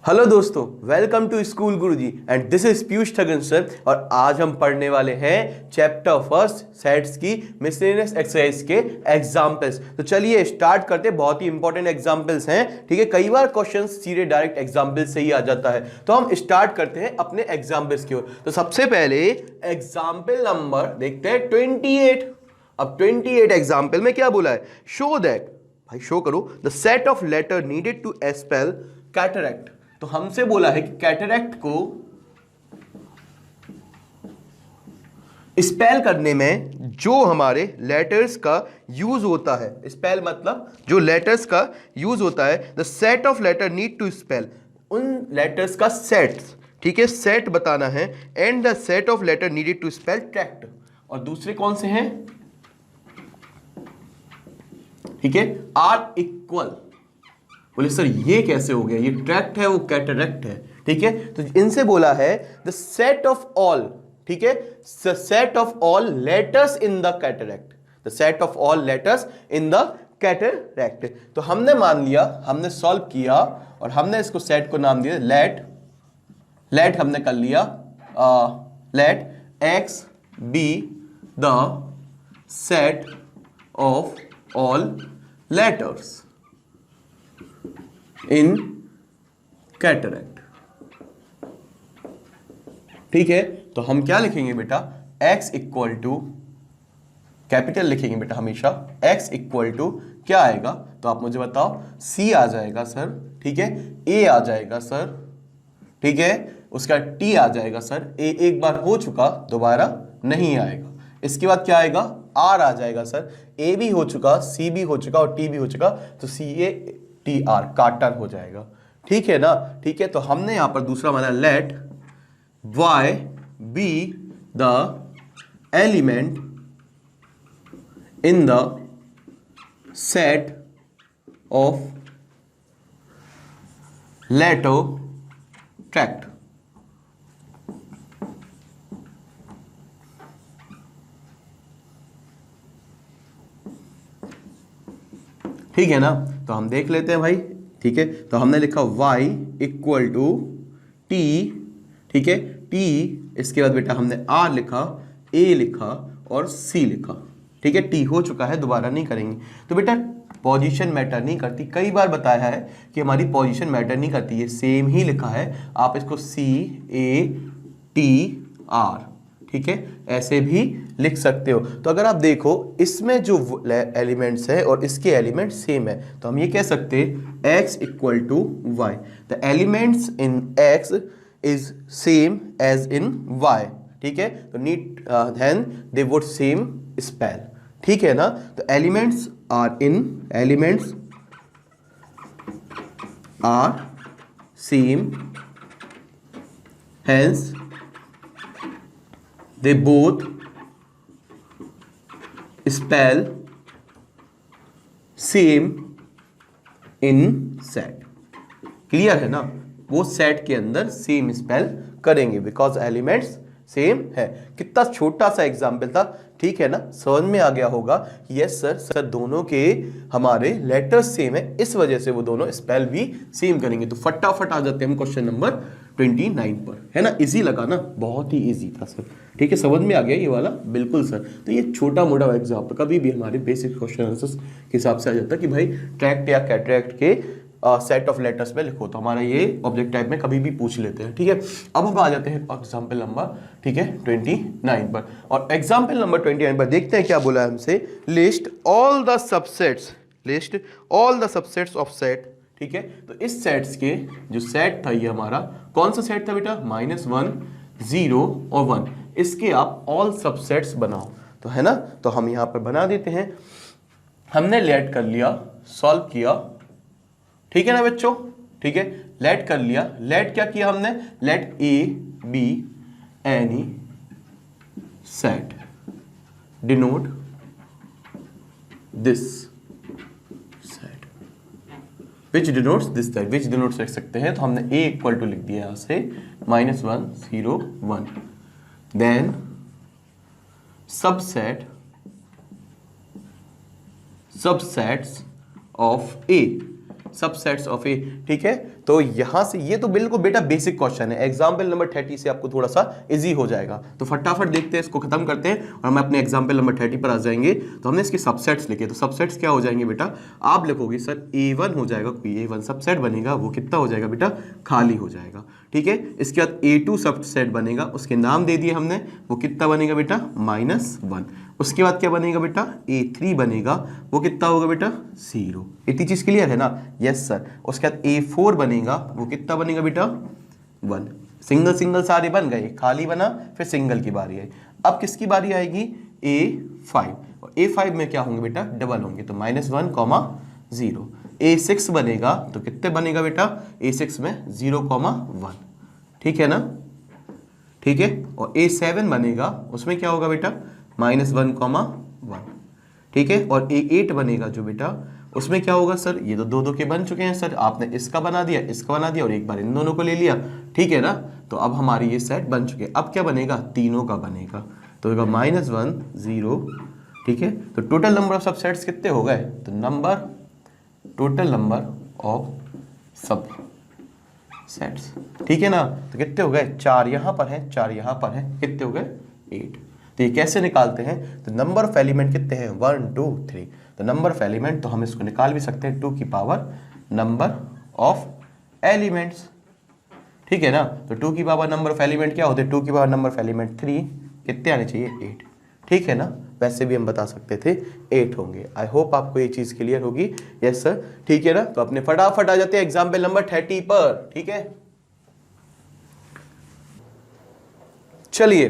Hello दोस्तों, welcome to school Guruji and this is Piyush Thagan sir. और आज हम पढ़ने वाले हैं चैप्टर फर्स्ट सेट्स की मिसलेनियस एक्सरसाइज के एग्जाम्पल्स। तो चलिए स्टार्ट करते हैं। बहुत ही इंपॉर्टेंट एग्जाम्पल्स हैं, ठीक है। कई बार क्वेश्चन सीधे डायरेक्ट एग्जाम्पल से ही आ जाता है, तो हम स्टार्ट करते हैं अपने एग्जाम्पल्स की ओर। तो सबसे पहले एग्जाम्पल नंबर देखते हैं 28। अब 28 एग्जाम्पल में क्या बोला है? शो दैट, भाई शो करो the set of letter needed to spell cataract. तो हमसे बोला है कि कैटरैक्ट को स्पेल करने में जो हमारे लेटर्स का यूज होता है, स्पेल मतलब जो लेटर्स का यूज होता है, the set of letter need to spell, उन लेटर्स का सेट, ठीक है, सेट बताना है। And the set of letter needed to spell tract. और दूसरे कौन से हैं? ठीक है, आर इक्वल। बोले सर ये कैसे हो गया? ये ट्रैक्ट है, वो कैटरैक्ट है, ठीक है। तो इनसे बोला है द सेट ऑफ ऑल, ठीक है, the set of all letters in the cataract, the set of all letters in the cataract. तो हमने मान लिया, हमने सॉल्व किया और हमने इसको सेट को नाम दिया लेट हमने कर लिया let x be the set of all letters in cataract, ठीक है। तो हम क्या लिखेंगे बेटा? x इक्वल टू, कैपिटल लिखेंगे बेटा हमेशा। x इक्वल टू क्या आएगा? तो आप मुझे बताओ। c आ जाएगा सर, ठीक है, a आ जाएगा सर, ठीक है, उसका t आ जाएगा सर। a एक बार हो चुका, दोबारा नहीं आएगा। इसके बाद क्या आएगा? r आ जाएगा सर। a भी हो चुका, c भी हो चुका और t भी हो चुका, तो CATR कार्टर हो जाएगा, ठीक है ना। ठीक है, तो हमने यहां पर दूसरा माना let y be the element in the set of letter tract. ठीक है ना, तो हम देख लेते हैं भाई, ठीक है। तो हमने लिखा y इक्वल टू t, ठीक है, t। इसके बाद बेटा हमने r लिखा, a लिखा और c लिखा, ठीक है। t हो चुका है, दोबारा नहीं करेंगे। तो बेटा पोजीशन मैटर नहीं करती, कई बार बताया है कि हमारी पोजीशन मैटर नहीं करती, ये सेम ही लिखा है। आप इसको CATR, ठीक है, ऐसे भी लिख सकते हो। तो अगर आप देखो इसमें जो एलिमेंट्स है और इसके एलिमेंट सेम है, तो हम ये कह सकते हैं x equal to y, the elements in x is same as in y, ठीक है। तो need then they would same spell, ठीक है ना। तो elements are same, hence they both spell same in set। Clear है ना? वो सेट के अंदर सेम स्पेल करेंगे बिकॉज एलिमेंट्स सेम है। कितना छोटा सा एग्जाम्पल था, ठीक है ना। समझ में आ गया होगा कि यस सर दोनों के हमारे लेटर्स सेम है, इस वजह से वो दोनों स्पेल भी सेम करेंगे। तो फटाफट आ जाते हैं हम क्वेश्चन नंबर 29 पर, है ना। इजी लगा ना? बहुत ही इजी था सर, ठीक है, समझ में आ गया ये वाला? बिल्कुल सर। तो ये छोटा मोटा एग्जाम्पल कभी भी हमारे बेसिक क्वेश्चन आंसर्स के हिसाब से आ जाता है कि भाई ट्रैक्ट या कैटरैक्ट के सेट ऑफ लेटर्स में लिखो, तो हमारा ये ऑब्जेक्ट टाइप में कभी भी पूछ लेते हैं, ठीक है। अब हम आ जाते हैं एग्जाम्पल नंबर, ठीक है, 29 पर। और एग्जाम्पल नंबर 29 पर देखते हैं क्या बोला है हमसे। List all the subsets of set, ठीक है। तो इस सेट्स के जो सेट था, ये हमारा कौन सा सेट था बेटा? -1 0 और 1। इसके आप ऑल सबसेट्स बनाओ, तो है ना। तो हम यहां पर बना देते हैं। हमने लेट कर लिया, सॉल्व किया, ठीक है ना बच्चों, ठीक है। लेट कर लिया, लेट क्या किया हमने? Let A B any set denote this set which denotes this set, which denotes लिख सकते हैं। तो हमने A इक्वल टू लिख दिया यहां से -1 0 1। Then subsets of A, subsets of A. ठीक है, तो यहां से ये तो बिल्कुल बेटा बेसिक क्वेश्चन है, एग्जाम्पल नंबर 30 से आपको थोड़ा सा इजी हो जाएगा। तो फटाफट देखते हैं, इसको खत्म करते हैं और हम अपने एग्जाम्पल नंबर 30 पर आ जाएंगे। तो हमने इसके सबसेट्स लिखे, तो सबसेट्स क्या हो जाएंगे बेटा, आप लिखोगे सर A1 हो जाएगा, कोई A1 सबसेट बनेगा, वो कितना हो जाएगा बेटा, खाली हो जाएगा। ठीक है, इसके बाद A2 सबसेट बनेगा, उसके नाम दे दिए हमने, वो कितना बनेगा बेटा, -1। उसके बाद क्या बनेगा बेटा, A3 बनेगा, वो कितना होगा बेटा, 0। इतनी चीज क्लियर है ना, यस सर। उसके बाद A4 बनेगा, वो कितना बनेगा बेटा, 1। सिंगल सिंगल सारे बन गए, खाली बना, फिर सिंगल की बारी आई। अब किसकी बारी आएगी, A5, और A5 में क्या होंगे बेटा, डबल होंगे, तो -1, 0। A6 बनेगा, तो कितने बनेगा बेटा, A6 में 0, 1। ठीक है ना, ठीक है। और A7 बनेगा, उसमें क्या होगा बेटा, -1, 1। ठीक है, और A8 बनेगा जो बेटा, उसमें क्या होगा सर, ये तो दो के बन चुके हैं सर, आपने इसका बना दिया, इसका बना दिया और एक बार इन दोनों को ले लिया। ठीक है ना, तो अब हमारी ये सेट बन चुके हैं। अब क्या बनेगा, तीनों का बनेगा, तो होगा -1, 0। ठीक है, तो टोटल नंबर ऑफ सबसेट्स कितने हो गए, तो टोटल नंबर ऑफ सब सेट्स। ठीक है ना, तो कितने हो गए, 4 यहां पर है, 4 यहां पर है, कितने हो गए, 8। तो ये कैसे निकालते हैं, तो नंबर ऑफ एलिमेंट कितने हैं, 1 2 3। तो नंबर ऑफ एलिमेंट तो हम इसको निकाल भी सकते हैं 2 की पावर नंबर ऑफ एलिमेंट्स। ठीक है ना, तो 2 की पावर नंबर ऑफ एलिमेंट क्या होते हैं, 2 की पावर नंबर ऑफ एलिमेंट 3, कितने आने चाहिए, 8। ठीक है ना, वैसे भी हम बता सकते थे 8 होंगे। आई होप आपको ये चीज क्लियर होगी, यस सर। ठीक है ना, तो अपने फटाफट आ जाते हैं एग्जाम्पल नंबर 30 पर। ठीक है, चलिए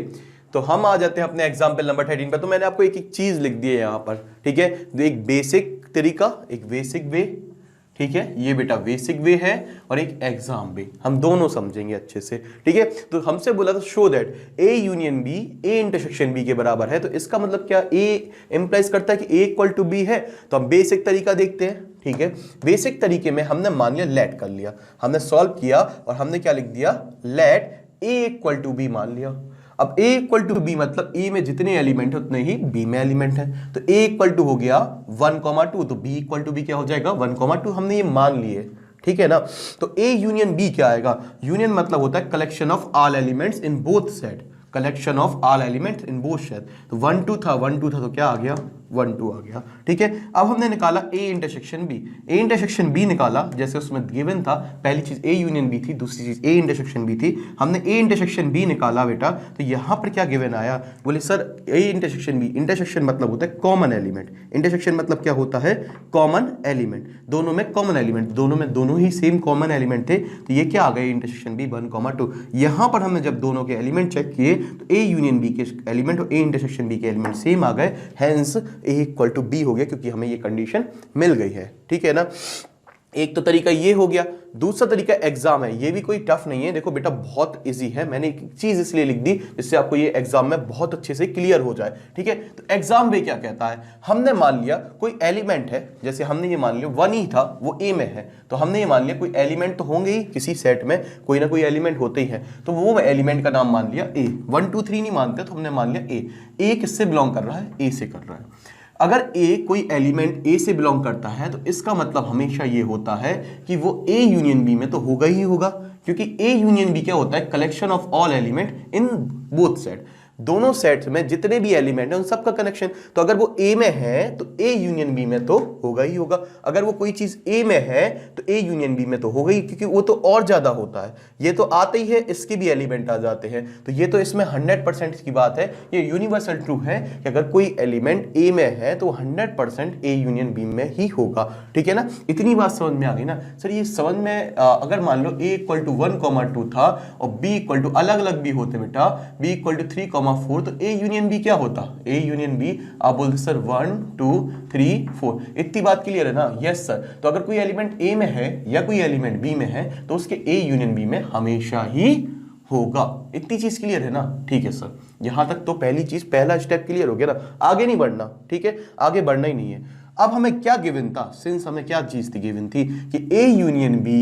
तो हम आ जाते हैं अपने एग्जाम्पल नंबर 13 पर। तो मैंने आपको एक एक चीज लिख दी है यहां पर। ठीक है, तो एक बेसिक तरीका, एक बेसिक वे, ठीक है, ये बेटा बेसिक वे है, और एक एग्जाम वे, हम दोनों समझेंगे अच्छे से। ठीक है, तो हमसे बोला था show that A union B A intersection B के बराबर है। तो इसका मतलब क्या, ए इंप्लाइज करता है कि ए इक्वल टू बी है। तो हम बेसिक तरीका देखते हैं। ठीक है, बेसिक तरीके में हमने मान लिया, लेट कर लिया, हमने सॉल्व किया और हमने क्या लिख दिया, let A equal to B मान लिया। अब a इक्वल टू बी मतलब a में जितने एलिमेंट है उतने ही b में एलिमेंट है। तो a इक्वल टू हो गया 1,2, तो b इक्वल टू b क्या हो जाएगा, 1,2। हमने ये मान लिए। ठीक है ना, तो a यूनियन b क्या आएगा, यूनियन मतलब होता है collection of all elements in both set, collection of all elements in both set. तो 1 2 था, 1 2 था, तो क्या आ गया, 1 2 आ गया। ठीक है, अब हमने निकाला a intersection b, a intersection b निकाला, जैसे उसमें गिवन था, पहली चीज a यूनियन b थी, दूसरी चीज a इंटरसेक्शन b थी। हमने a इंटरसेक्शन b निकाला बेटा, तो यहां पर क्या गिवन आया, बोले sir a intersection b, intersection मतलब होता है कॉमन एलिमेंट, इंटरसेक्शन मतलब क्या होता है, कॉमन एलिमेंट, दोनों में कॉमन एलिमेंट, दोनों ही सेम कॉमन एलिमेंट थे। तो ये क्या आ गए, इंटरसेक्शन b 1,2। यहां पर हमने जब दोनों के एलिमेंट चेक किए तो a यूनियन b के एलिमेंट और a इंटरसेक्शन b के एलिमेंट सेम आ गए, hence a equal to b हो गया, क्योंकि हमें ये कंडीशन मिल गई है। ठीक है ना, एक तो तरीका ये हो गया। दूसरा तरीका एग्जाम है, ये भी कोई टफ नहीं है, देखो बेटा बहुत इजी है, मैंने एक चीज इसलिए लिख दी जिससे आपको ये एग्जाम में बहुत अच्छे से क्लियर हो जाए। ठीक है, तो एग्जाम में क्या कहता है, हमने मान लिया कोई एलिमेंट है, जैसे हमने ये मान लिया 1 ही था, वो ए में है, तो हमने ये मान लिया कोई एलिमेंट तो होंगे ही, किसी सेट में कोई ना कोई एलिमेंट होते ही है, तो वो एलिमेंट का नाम मान लिया ए। 1 2 3 नहीं मानते, तो हमने मान लिया ए किससे बिलोंग कर रहा है, ए से कर रहा है। अगर a कोई एलिमेंट a से बिलोंग करता है तो इसका मतलब हमेशा ये होता है कि वो a यूनियन b में तो होगा ही होगा, क्योंकि a यूनियन b क्या होता है, collection of all element in both set, दोनों सेट्स में जितने भी एलिमेंट हैं उन सबका कनेक्शन। तो अगर वो a में है तो a यूनियन b में तो होगा ही होगा, अगर वो कोई चीज a में है तो a यूनियन b में तो होगा ही, क्योंकि वो तो और ज्यादा होता है, ये तो आते ही है, इसके भी एलिमेंट आ जाते हैं। तो ये तो इसमें 100% की बात है, ये यूनिवर्सल ट्रू है कि अगर कोई एलिमेंट a में है तो 100% a यूनियन b में ही होगा। ठीक है ना, इतनी बात समझ में आ गई ना सर। ये समझ में अगर मान लो a इक्वल टू 1,2 था और b इक्वल टू अलग अलग भी होते बेटा, b इक्वल टू 3,4, तो a यूनियन b क्या होता, a यूनियन b आप बोलते सर 1 2 3 4। इतनी बात क्लियर है ना, यस सर। तो अगर कोई एलिमेंट a में है या कोई एलिमेंट b में है तो उसके a यूनियन b में हमेशा ही होगा। इतनी चीज क्लियर है ना, ठीक है सर। यहां तक तो पहली चीज, पहला स्टेप क्लियर हो गया ना, आगे नहीं बढ़ना। ठीक है, आगे बढ़ना ही नहीं है। अब हमें क्या गिवन था, सिंस हमें क्या चीज थी गिवन थी कि a union b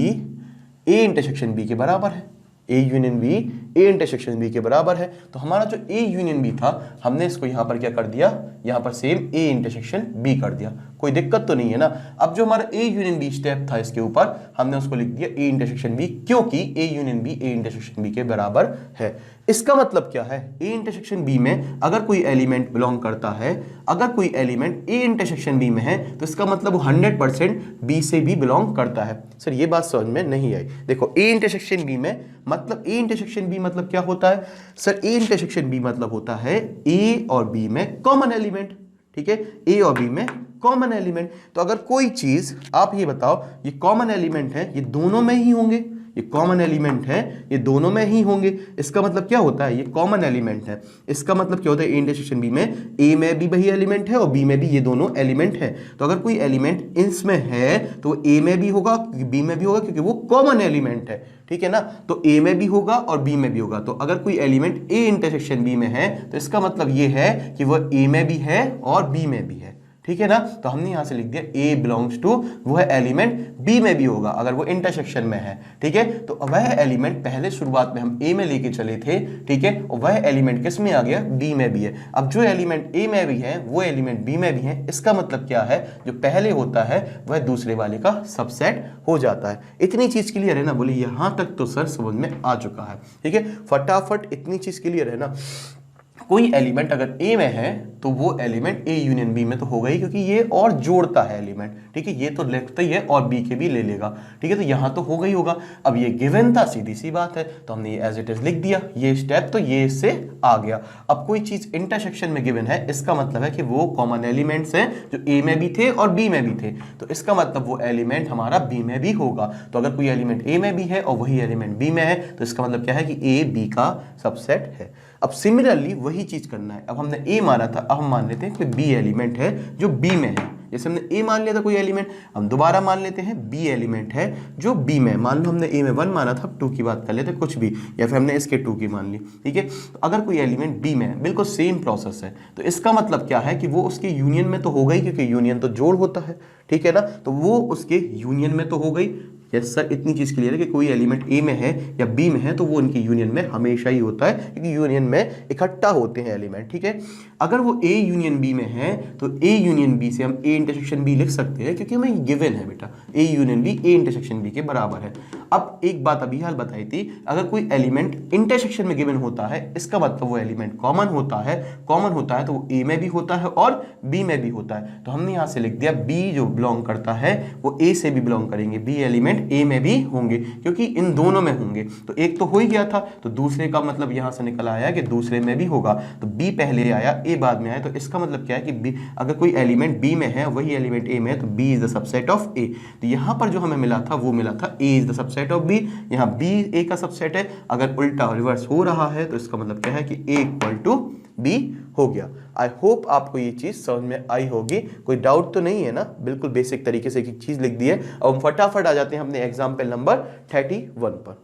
a intersection b के बराबर है, a union b A intersection B के बराबर है। तो हमारा जो ए यूनियन बी था हमने इसको यहां पर क्या कर दिया, यहां पर सेम ए इंटरसेक्शन बी कर दिया, कोई दिक्कत तो नहीं है ना। अब जो हमारा ए यूनियन बी स्टेप था इसके ऊपर हमने उसको लिख दिया ए इंटरसेक्शन बी, क्योंकि A union B A intersection B के बराबर है। इसका मतलब क्या है, ए इंटरसेक्शन बी में अगर कोई एलिमेंट बिलोंग करता है, अगर कोई एलिमेंट ए इंटरसेक्शन बी में है तो इसका मतलब वो 100% बी से भी बिलोंग करता है। सर ये बात समझ में नहीं आई। देखो ए इंटरसेक्शन बी में मतलब ए इंटरसेक्शन बी मतलब क्या होता है सर, ए इंटरसेक्शन बी मतलब होता है ए और बी में कॉमन एलिमेंट, ठीक है, ए और बी में कॉमन एलिमेंट। तो अगर कोई चीज आप ये बताओ ये कॉमन एलिमेंट है, ये दोनों में ही होंगे, ये कॉमन एलिमेंट है, ये दोनों में ही होंगे। इसका मतलब क्या होता है, ये कॉमन एलिमेंट है, इसका मतलब क्या होता है ए इंटरसेक्शन बी में ए में भी वही एलिमेंट है और बी में भी ये दोनों एलिमेंट है। तो अगर कोई एलिमेंट इसमें है तो ए में भी होगा, बी में भी होगा, क्योंकि वो कॉमन एलिमेंट है, ठीक है ना। तो ए में भी होगा और बी में भी होगा। तो अगर कोई एलिमेंट ए इंटरसेक्शन बी में है तो इसका मतलब ये है कि वह ए में भी है और बी में भी है, ठीक है ना। तो हमने यहां से लिख दिया ए बिलोंग्स टू, वह एलिमेंट बी में भी होगा अगर वो इंटरसेक्शन में है, ठीक है। तो वह एलिमेंट पहले शुरुआत में हम ए में लेके चले थे, ठीक है, और वह एलिमेंट किस में आ गया, बी में भी है। अब जो एलिमेंट ए में भी है वो एलिमेंट बी में भी है, इसका मतलब क्या है, जो पहले होता है वह दूसरे वाले का सबसेट हो जाता है। इतनी चीज क्लियर है ना, बोले यहां तक तो सर समझ में आ चुका है, ठीक है। फटाफट इतनी चीज क्लियर है ना। कोई एलिमेंट अगर ए में है तो वो एलिमेंट ए यूनियन बी में तो होगा ही, क्योंकि ये और जोड़ता है एलिमेंट, ठीक है, ये तो लिखता ही है और बी के भी ले लेगा, ठीक है, तो यहां तो होगा ही होगा। अब ये गिवन था, सीधी सी बात है, तो हमने ये एज इट इज लिख दिया, ये स्टेप तो ये इससे आ गया। अब कोई चीज इंटरसेक्शन में गिवन है, इसका मतलब है कि वो कॉमन एलिमेंट्स हैं जो ए में भी थे और बी में भी थे, तो इसका मतलब वो एलिमेंट हमारा बी में भी होगा। तो अगर कोई एलिमेंट ए में भी है और वही एलिमेंट बी में है तो इसका मतलब क्या है कि ए बी का सबसेट है। अब सिमिलरली वही चीज करना है। अब हमने ए माना था, अब हम मान लेते हैं कि बी एलिमेंट है जो बी में है। जैसे हमने ए मान लिया था कोई एलिमेंट, हम दोबारा मान लेते हैं बी एलिमेंट है जो बी में। मान लो हमने ए में 1 माना था, 2 की बात कर लेते कुछ भी, या फिर हमने इसके 2 की मान ली, ठीक है। तो अगर कोई एलिमेंट बी में है, बिल्कुल सेम प्रोसेस है, तो इसका मतलब क्या है कि वो उसके यूनियन में तो हो गई, क्योंकि यूनियन तो जोड़ होता है, ठीक है ना। तो वो उसके यूनियन में तो हो गई। यस सर, इतनी चीज क्लियर है कि कोई एलिमेंट ए में है या बी में है तो वो उनकी यूनियन में हमेशा ही होता है, क्योंकि यूनियन में इकट्ठा होते हैं एलिमेंट, ठीक है। अगर वो ए यूनियन बी में है तो ए यूनियन बी से हम ए इंटरसेक्शन बी लिख सकते हैं, क्योंकि हमें गिवन है बेटा A union B A intersection B के बराबर है। अब एक बात अभी हाल बताई थी, अगर कोई एलिमेंट इंटरसेक्शन में गिवन होता है इसका मतलब वो एलिमेंट कॉमन होता है, कॉमन होता है तो वो ए में भी होता है और बी में भी होता है। तो हमने यहां से लिख दिया बी जो बिलोंग करता है वो ए से भी बिलोंग करेंगे, बी एलिमेंट ए में भी होंगे, क्योंकि इन दोनों में होंगे। तो एक तो हो ही गया था, तो दूसरे का मतलब यहां से निकल आया कि दूसरे में भी होगा। तो बी पहले आया ए बाद में आया, तो इसका मतलब क्या है कि बी, अगर कोई एलिमेंट बी में है वही एलिमेंट ए में है तो B is the subset of A. तो यहां पर जो हमें मिला था वो मिला था A is the subset of B, यहां बी ए का सबसेट है। अगर उल्टा रिवर्स हो रहा है तो इसका मतलब क्या है कि ए इक्वल टू बी हो गया। आई होप आपको ये चीज समझ में आई होगी, कोई डाउट तो नहीं है ना, बिल्कुल बेसिक तरीके से एक चीज लिख दी है। अब हम फटाफट आ जाते हैं अपने एग्जाम्पल नंबर 31 पर।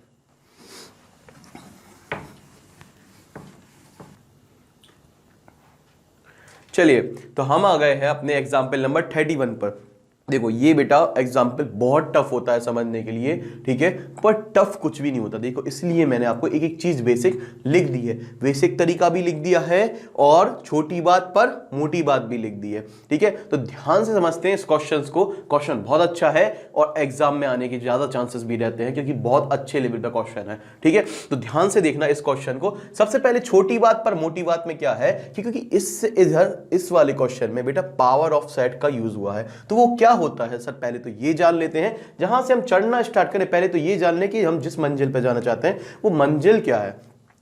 चलिए, तो हम आ गए हैं अपने एग्जाम्पल नंबर 31 पर। देखो ये बेटा एग्जाम्पल बहुत टफ होता है समझने के लिए, ठीक है, पर टफ कुछ भी नहीं होता। देखो इसलिए मैंने आपको एक एक चीज बेसिक लिख दी है, बेसिक तरीका भी लिख दिया है और छोटी बात पर मोटी बात भी लिख दी है, ठीक है। तो ध्यान से समझते हैं इस क्वेश्चन को, क्वेश्चन बहुत अच्छा है और एग्जाम में आने के ज्यादा चांसेस भी रहते हैं, क्योंकि बहुत अच्छे लेवल का क्वेश्चन है, ठीक है। तो ध्यान से देखना इस क्वेश्चन को। सबसे पहले छोटी बात पर मोटी बात में क्या है, क्योंकि इधर इस वाले क्वेश्चन में बेटा पावर ऑफ सेट का यूज हुआ है। तो वो क्या होता है सर, पहले तो ये जान लेते हैं। जहां से हम चढ़ना स्टार्ट करें पहले तो ये जान लें कि हम जिस मंजिल पे जाना चाहते हैं वो मंजिल क्या है।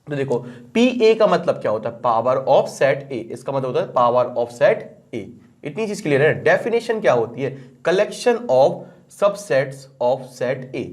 तो देखो पी ए का मतलब क्या होता है, पावर ऑफ सेट ए, इसका मतलब होता है पावर ऑफ सेट ए। इतनी चीज क्लियर है। डेफिनेशन क्या होती है, collection of subsets of set ए,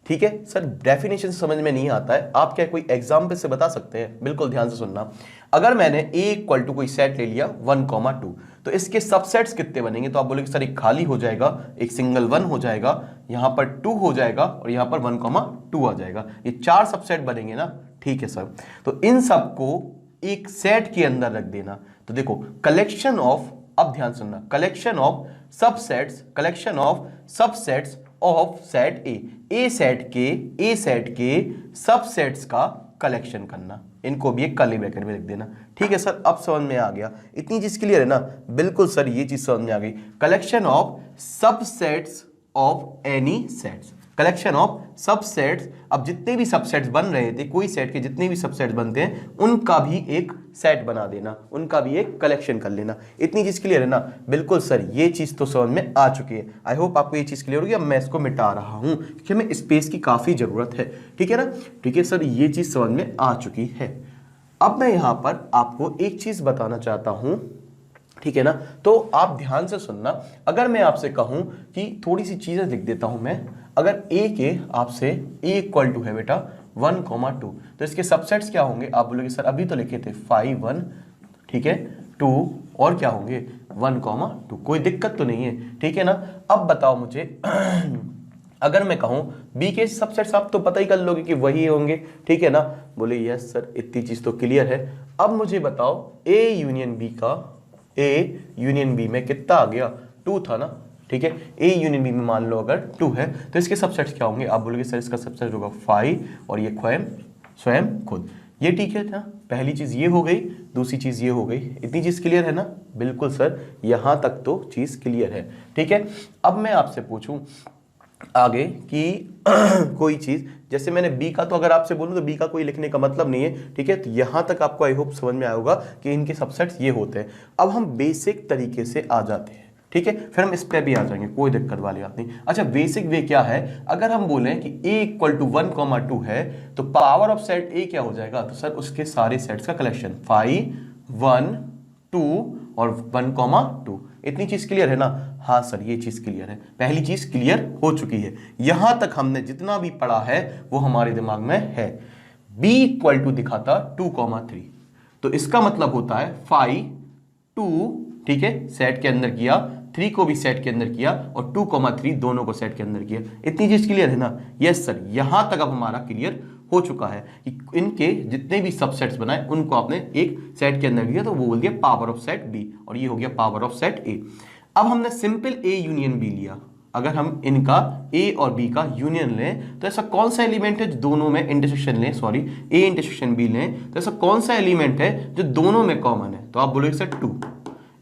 ठीक है। सर डेफिनेशन समझ में नहीं आता है, आप क्या कोई एग्जाम्पल से बता सकते हैं? बिल्कुल ध्यान से सुनना। अगर मैंने ए इक्वल टू कोई सेट ले लिया 1,2 तो इसके सबसेट्स कितने बनेंगे? तो आप बोलेंगे सर एक खाली हो जाएगा, एक सिंगल 1 हो जाएगा, यहां पर 2 हो जाएगा और यहां पर 1,2 आ जाएगा, ये 4 सबसेट बनेंगे ना, ठीक है सर। तो इन सबको एक सेट के अंदर रख देना। तो देखो कलेक्शन ऑफ, अब ध्यान सुनना, collection of subsets, collection of subsets of set A, A set के सबसेट्स का कलेक्शन करना, इनको भी एक कर्ली ब्रैकेट में लिख देना। ठीक है सर, अब समझ में आ गया, इतनी चीज क्लियर है ना? बिल्कुल सर, ये चीज समझ में आ गई। Collection of subsets of any sets, collection of subsets. अब जितने भी सबसेट्स बन रहे थे, कोई सेट के जितने भी सबसेट्स बनते हैं उनका भी एक सेट बना देना, उनका भी एक कलेक्शन कर लेना। इतनी चीज क्लियर है ना? बिल्कुल सर, ये चीज तो समझ में आ चुकी है। आई होप आपको ये चीज क्लियर होगी। अब मैं इसको मिटा रहा हूं क्योंकि हमें स्पेस की काफी जरूरत है। ठीक है ना? ठीक है सर, ये चीज समझ में आ चुकी है। अब मैं यहां पर आपको एक चीज बताना चाहता हूं, ठीक है ना? तो आप ध्यान से सुनना। अगर मैं आपसे कहूं कि थोड़ी सी चीजें लिख देता हूं मैं, अगर ए के आपसे ए इक्वल टू है बेटा 1,2, तो इसके सबसेट्स क्या होंगे? आप बोलोगे सर अभी तो लिखे थे 5 1, ठीक है, 2 और क्या होंगे 1,2। कोई दिक्कत तो नहीं है, ठीक है ना? अब बताओ मुझे अगर मैं कहूं बी के सबसेट्स, आप तो पता ही कर लोगे कि वही होंगे, ठीक है ना? बोले यस सर, इतनी चीज तो क्लियर है। अब मुझे बताओ ए यूनियन बी का, ए यूनियन बी में कितना आ गया? 2 था ना, ठीक है? ए यूनियन बी में मान लो अगर 2 है तो इसके सबसेट्स क्या होंगे? आप बोलोगे सर इसका सबसेट होगा 5 और ये स्वयं खुद। ये ठीक है ना? पहली चीज ये हो गई, दूसरी चीज ये हो गई। इतनी चीज क्लियर है ना? बिल्कुल सर, यहां तक तो चीज क्लियर है। ठीक है, अब मैं आपसे पूछूं आगे कि कोई चीज, जैसे मैंने बी का तो अगर आपसे बोलूं तो बी का कोई लिखने का मतलब नहीं है। ठीक है, तो यहां तक आपको आई होप समझ में आया होगा कि इनके सबसेट्स ये होते हैं। अब हम बेसिक तरीके से आ जाते हैं, ठीक है? फिर हम इस पे भी आ जाएंगे, कोई दिक्कत वाली बात नहीं। अच्छा, बेसिक वे क्या है? अगर हम बोलें कि a इक्वल टू 1,2 है तो पावर ऑफ सेट a क्या हो जाएगा? तो सर उसके सारे सेट्स का कलेक्शन 5 1 2 और 1,2। इतनी चीज क्लियर है ना? हाँ सर, ये चीज क्लियर है, पहली चीज क्लियर हो चुकी है। यहां तक हमने जितना भी पढ़ा है वो हमारे दिमाग में है। b इक्वल टू दिखाता 2,3, तो इसका मतलब होता है 5 2, ठीक है, सेट के अंदर किया, 3 को भी सेट के अंदर किया और 2,3 दोनों को सेट के अंदर किया। इतनी चीज क्लियर है ना? यस सर, यहां तक अब हमारा क्लियर हो चुका है कि इनके जितने भी सबसेट्स बनाए उनको आपने एक सेट के अंदर किया, तो वो बोल दिया पावर ऑफ सेट बी और ये हो गया पावर ऑफ सेट ए। अब हमने सिंपल ए यूनियन बी लिया। अगर हम इनका ए और बी का यूनियन लें तो ऐसा कौन सा एलिमेंट है जो दोनों में इंटरसेक्शन लें, सॉरी ए इंटरसेक्शन बी लें तो ऐसा कौन सा एलिमेंट है जो दोनों में कॉमन है? तो आप बोलोगे सर 2,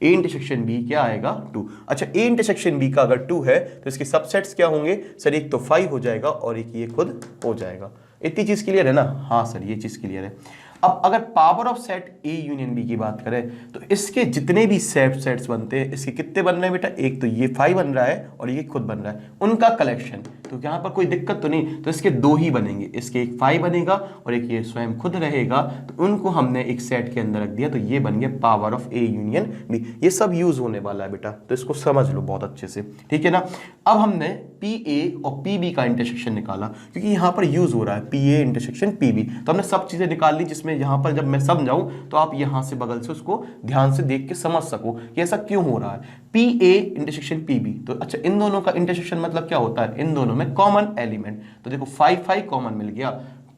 ए इंटरसेक्शन बी क्या आएगा? 2। अच्छा, ए इंटरसेक्शन बी का अगर 2 है तो इसके सबसेट्स क्या होंगे? सर एक तो 5 हो जाएगा और एक ये खुद हो जाएगा। इतनी चीज क्लियर है ना? हाँ सर, ये चीज क्लियर है। अब अगर power of set A union B की बात करें तो इसके जितने भी सेट्स बनते हैं, इसके कितने बन रहे हैं बेटा? एक तो ये 5 बन रहा है और ये खुद बन रहा है, उनका कलेक्शन। तो यहां पर कोई दिक्कत तो नहीं, तो इसके 2 ही बनेंगे, इसके एक 5 बनेगा और एक ये स्वयं खुद रहेगा, तो उनको हमने एक सेट के अंदर रख दिया, तो ये बन गया power of A union B. ये सब यूज होने वाला है बेटा, तो इसको समझ लो बहुत अच्छे से, ठीक है ना? अब हमने पी ए और पी बी का इंटरसेक्शन निकाला, क्योंकि यहां पर यूज हो रहा है P A intersection P B, तो हमने सब चीजें निकाल ली, जिसमें यहां पर जब मैं समझाऊं तो आप यहां से बगल से उसको ध्यान से देख के समझ सको कि ऐसा क्यों हो रहा है। P A intersection P B, तो अच्छा इन दोनों का इंटरसेक्शन मतलब क्या होता है? इन दोनों में कॉमन एलिमेंट। तो देखो 5 5 कॉमन मिल गया,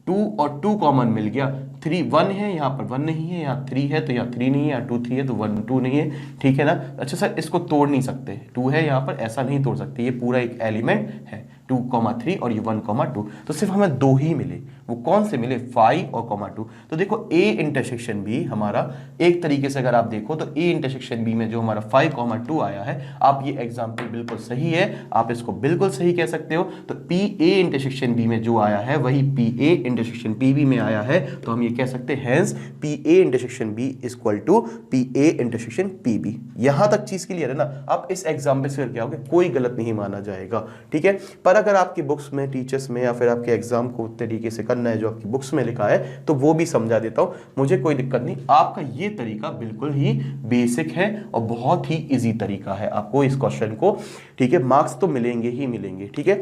2 और 2 कॉमन मिल गया, 3 1 है, यहाँ पर 1 नहीं है, यहाँ 3 है तो यहाँ 3 नहीं है, यहाँ 2 3 है तो 1 2 नहीं है, ठीक है ना? अच्छा सर, इसको तोड़ नहीं सकते, 2 है यहाँ पर, ऐसा नहीं तोड़ सकते, ये पूरा एक एलिमेंट है 2,3 और ये 1,2, तो सिर्फ हमें 2 ही मिले। वो कौन से मिले? 5 और 2। तो देखो ए इंटरसेक्शन बी हमारा एक तरीके से अगर आप देखो तो ए इंटरसेक्शन बी में जो हमारा 5,2 आया है, आप ये एग्जांपल बिल्कुल सही है, आप इसको बिल्कुल सही कह सकते हो। तो पी ए इंटरसेक्शन बी में जो आया है वही P A intersection P B में आया है, तो हम ये कह सकते हैं hence P A intersection B equal to P A intersection P B. यहां तक चीज क्लियर है ना? आप इस एग्जाम्पल से क्या होगा, कोई गलत नहीं माना जाएगा, ठीक है? पर अगर आपकी बुक्स में, टीचर्स में, या फिर आपके एग्जाम को तरीके से करना है जो आपकी बुक्स में लिखा है, तो वो भी समझा देता हूं, मुझे कोई दिक्कत नहीं। आपका ये तरीका बिल्कुल ही बेसिक है और बहुत ही इजी तरीका है आपको इस क्वेश्चन को, ठीक है? मार्क्स तो मिलेंगे ही मिलेंगे, ठीक है?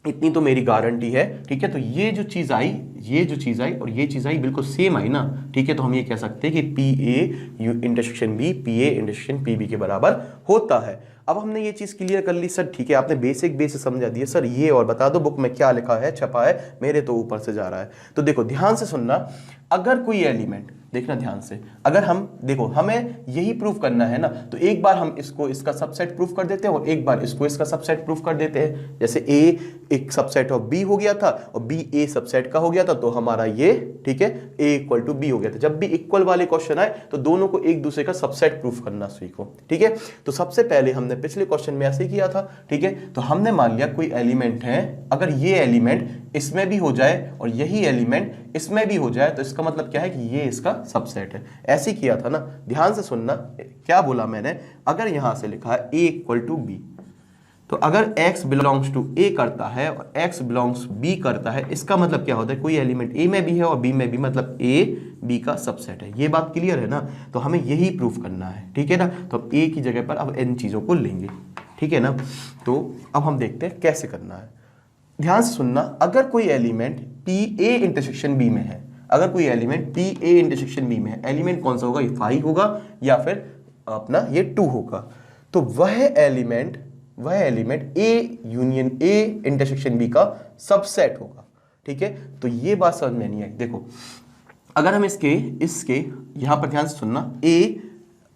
इतनी तो मेरी गारंटी है, ठीक है? तो ये जो चीज आई, ये जो चीज आई और ये चीज आई बिल्कुल सेम आई ना, ठीक है? तो हम ये कह सकते हैं कि P A intersection B P A intersection P B के बराबर होता है। अब हमने ये चीज क्लियर कर ली सर, ठीक है? आपने बेसिक बेस समझा दिया सर, ये और बता दो बुक में क्या लिखा है, छपा है, मेरे तो ऊपर से जा रहा है। तो देखो ध्यान से सुनना, अगर कोई एलिमेंट, देखना ध्यान से, अगर हम देखो हमें यही प्रूफ करना है ना, तो एक बार हम इसको इसका सबसेट प्रूफ कर देते हैं और एक बार इसको इसका सबसेट प्रूफ कर देते हैं। जैसे ए एक सबसेट ऑफ बी हो गया था और बी ए सबसेट का हो गया था, था तो हमारा ये, ठीक है, ए इक्वल टू बी हो गया था। जब भी इक्वल वाले क्वेश्चन आए तो दोनों को एक दूसरे का सबसेट प्रूफ करना सीखो, ठीक है। तो सबसे पहले हमने पिछले क्वेश्चन में ऐसे ही किया था, ठीक है। तो हमने मान लिया कोई एलिमेंट है, अगर ये एलिमेंट इसमें भी हो जाए और यही एलिमेंट इसमें भी हो जाए तो इसका मतलब क्या है कि ये इसका सबसेट है। ऐसे ही किया था ना, ध्यान से सुनना क्या बोला मैंने। अगर यहां से लिखा है ए इक्वल टू बी, तो अगर x बिलोंग्स टू a करता है और x बिलोंग्स b करता है, इसका मतलब क्या होता है, कोई एलिमेंट a में भी है और b में भी, मतलब a b का सबसेट है। ये बात क्लियर है ना। तो हमें यही प्रूफ करना है, ठीक है ना। तो अब a की जगह पर अब इन चीज़ों को लेंगे, ठीक है ना। तो अब हम देखते हैं कैसे करना है। ध्यान से सुनना, अगर कोई element p a intersection b में है, अगर कोई element p a intersection b में है, एलिमेंट कौन सा होगा, ये 5 होगा या फिर अपना ये 2 होगा। तो वह element A union A intersection B का सबसेट होगा, ठीक है। तो ये बात समझ में नहीं आई। देखो, अगर हम इसके यहां पर ध्यान से सुनना,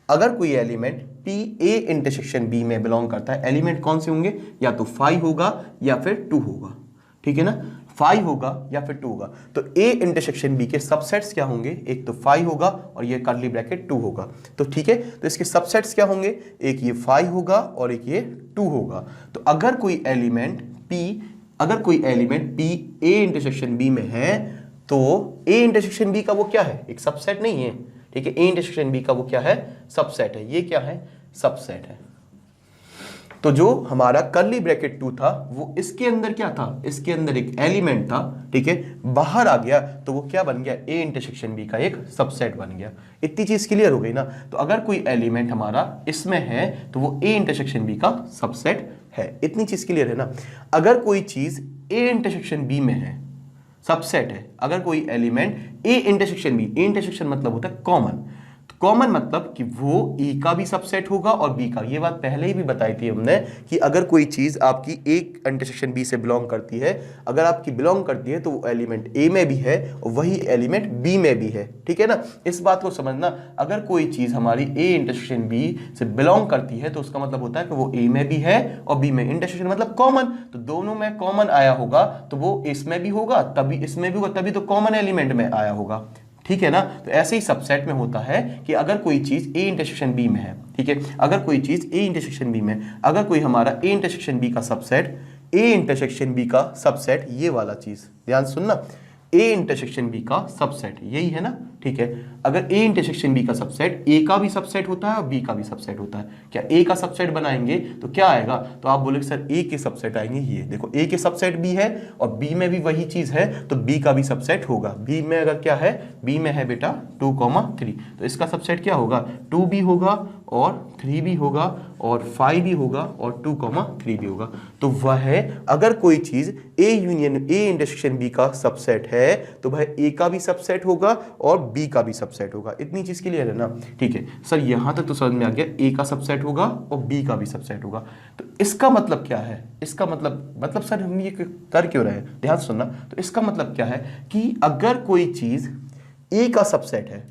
अगर कोई element P A intersection B में बिलोंग करता है, एलिमेंट कौन से होंगे, या तो 5 होगा या फिर 2 होगा, ठीक है ना। 5 होगा या फिर 2 होगा। तो A इंटरसेक्शन B के सबसेट्स क्या होंगे, एक तो 5 होगा और ये कर्ली ब्रैकेट 2 होगा। तो ठीक है, तो इसके सबसेट्स क्या होंगे, एक ये 5 होगा और एक ये 2 होगा। तो अगर कोई element P A intersection B में है तो A इंटरसेक्शन B का वो क्या है, एक सबसेट नहीं है, ठीक है। A इंटरसेक्शन B का वो क्या है, सबसेट है। ये क्या है, सबसेट है। तो जो हमारा कर्ली ब्रैकेट 2 था वो इसके अंदर क्या था, इसके अंदर एक एलिमेंट था, ठीक है, बाहर आ गया तो वो क्या बन गया, A इंटरसेक्शन B का एक सबसेट बन गया। इतनी चीज क्लियर हो गई ना। तो अगर कोई एलिमेंट हमारा इसमें है तो वो A इंटरसेक्शन B का सबसेट है। इतनी चीज क्लियर है ना। अगर कोई चीज A इंटरसेक्शन B में है, सबसेट है, अगर कोई element A intersection B, A intersection मतलब होता है कॉमन, कॉमन मतलब कि वो E का भी सबसेट होगा और B का। ये बात पहले ही भी बताई थी हमने कि अगर कोई चीज आपकी एक इंटरसेक्शन B से बिलोंग करती है, अगर आपकी बिलोंग करती है तो वो एलिमेंट A में भी है और वही एलिमेंट B में भी है, ठीक है ना। इस बात को समझना, अगर कोई चीज हमारी A इंटरसेक्शन B से बिलोंग करती है तो उसका मतलब होता है कि वो A में भी है और B में। इंटरसेक्शन मतलब कॉमन, तो दोनों में कॉमन आया होगा तो वो इसमें भी होगा, तभी इसमें भी होगा, तभी तो कॉमन एलिमेंट में आया होगा, ठीक है ना। तो ऐसे ही सबसेट में होता है कि अगर कोई चीज A इंटरसेक्शन B में है, ठीक है, अगर कोई चीज A इंटरसेक्शन B में, अगर कोई हमारा A इंटरसेक्शन B का सबसेट, A इंटरसेक्शन B का सबसेट, ये वाला चीज ध्यान सुनना, A इंटरसेक्शन B का सबसेट यही है ना, ठीक है। अगर A इंटरसेक्शन B का सबसेट A का भी सबसेट होता है और B का भी सबसेट होता है, क्या A का सबसेट बनाएंगे तो क्या आएगा, तो आप बोलोगे सर A के सबसेट आएंगे, ये देखो A के सबसेट B है और B में भी वही चीज है तो B का भी सबसेट होगा। B में अगर क्या है, B में है बेटा 2,3, तो इसका सबसेट क्या होगा, 2 भी होगा और 3 भी होगा और 5 भी होगा और 2,3 भी होगा। तो वह है, अगर कोई चीज A union A intersection B का सबसेट है तो वह A का भी सबसेट होगा और B का भी सबसेट होगा। इतनी चीज क्लियर है ना, ठीक है सर। यहां तक तो समझ में आ गया, A का सबसेट होगा और B का भी सबसेट होगा। तो इसका मतलब क्या है, इसका मतलब सर हम ये कर क्यों रहे हैं, ध्यान सुनना। तो इसका मतलब क्या है कि अगर कोई चीज A का सबसेट है,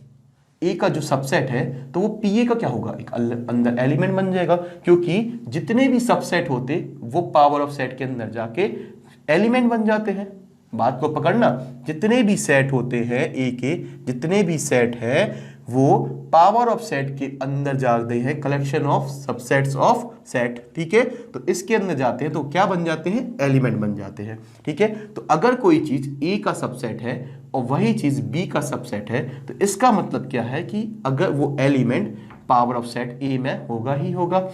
A का जो सबसेट है तो वो PA का क्या होगा, एक अंदर एलिमेंट बन जाएगा, क्योंकि जितने भी सबसेट होते वो पावर ऑफ सेट के अंदर जाके एलिमेंट बन जाते हैं। बात को पकड़ना, जितने भी सेट होते हैं A के, जितने भी सेट हैं वो पावर ऑफ सेट के अंदर जाते हैं, collection of subsets of set, ठीक है। तो इसके अंदर जाते हैं तो क्या बन जाते हैं, एलिमेंट बन जाते हैं, ठीक है। तो अगर कोई चीज A का सबसेट है और वही चीज B का सबसेट है तो इसका मतलब क्या है कि अगर वो element power of set A में होगा ही होगा,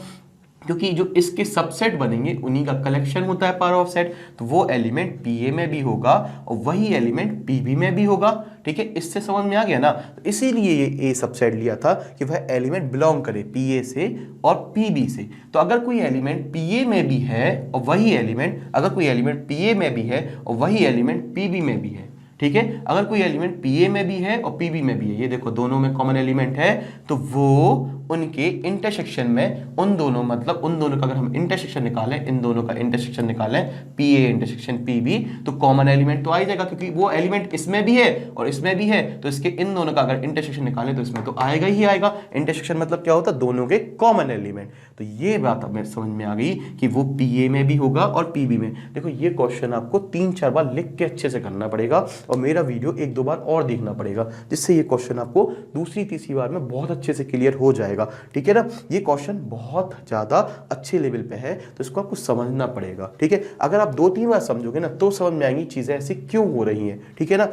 क्योंकि जो इसके सबसेट बनेंगे उन्हीं का कलेक्शन होता है पावर ऑफ सेट, तो वो एलिमेंट PA में भी होगा और वही एलिमेंट PB में भी होगा, ठीक है। इससे समझ में आ गया ना। तो इसीलिए ये A सबसेट लिया था कि वह एलिमेंट बिलोंग करे PA से और PB से। तो अगर कोई एलिमेंट PA में भी है और वही एलिमेंट, अगर कोई एलिमेंट PA में भी है और वही एलिमेंट PB में भी है, ठीक है, अगर कोई एलिमेंट PA में भी है और PB में भी है, ये देखो दोनों में कॉमन एलिमेंट है, तो वो उनके इंटरसेक्शन में उन दोनों, मतलब उन दोनों का अगर हम इंटरसेक्शन निकालें, इन दोनों का इंटरसेक्शन निकालें, PA इंटरसेक्शन PB, तो कॉमन एलिमेंट तो आ ही जाएगा, क्योंकि वो एलिमेंट इसमें भी है और इसमें भी है, तो इसके इन दोनों का अगर इंटरसेक्शन निकालें तो इसमें तो आएगा ही आएगा। इंटरसेक्शन मतलब क्या होता है, दोनों के कॉमन एलिमेंट। तो ये बात अब मेरे समझ में आ गई कि वो PA में भी होगा और PB में। देखो ये क्वेश्चन आपको 3-4 बार लिख के अच्छे से करना पड़ेगा, और मेरा वीडियो 1-2 बार और देखना पड़ेगा, जिससे ये क्वेश्चन आपको दूसरी तीसरी बार में बहुत अच्छे से क्लियर हो जाएगा। ठीक है ना, ये क्वेश्चन बहुत ज़्यादा अच्छे लेवल पे है, तो इसको आपको समझना पड़ेगा। ठीक है, अगर आप 2-3 बार समझोगे ना तो समझ में आएंगी चीज़ें ऐसी क्यों हो रही हैं। ठीक है ना,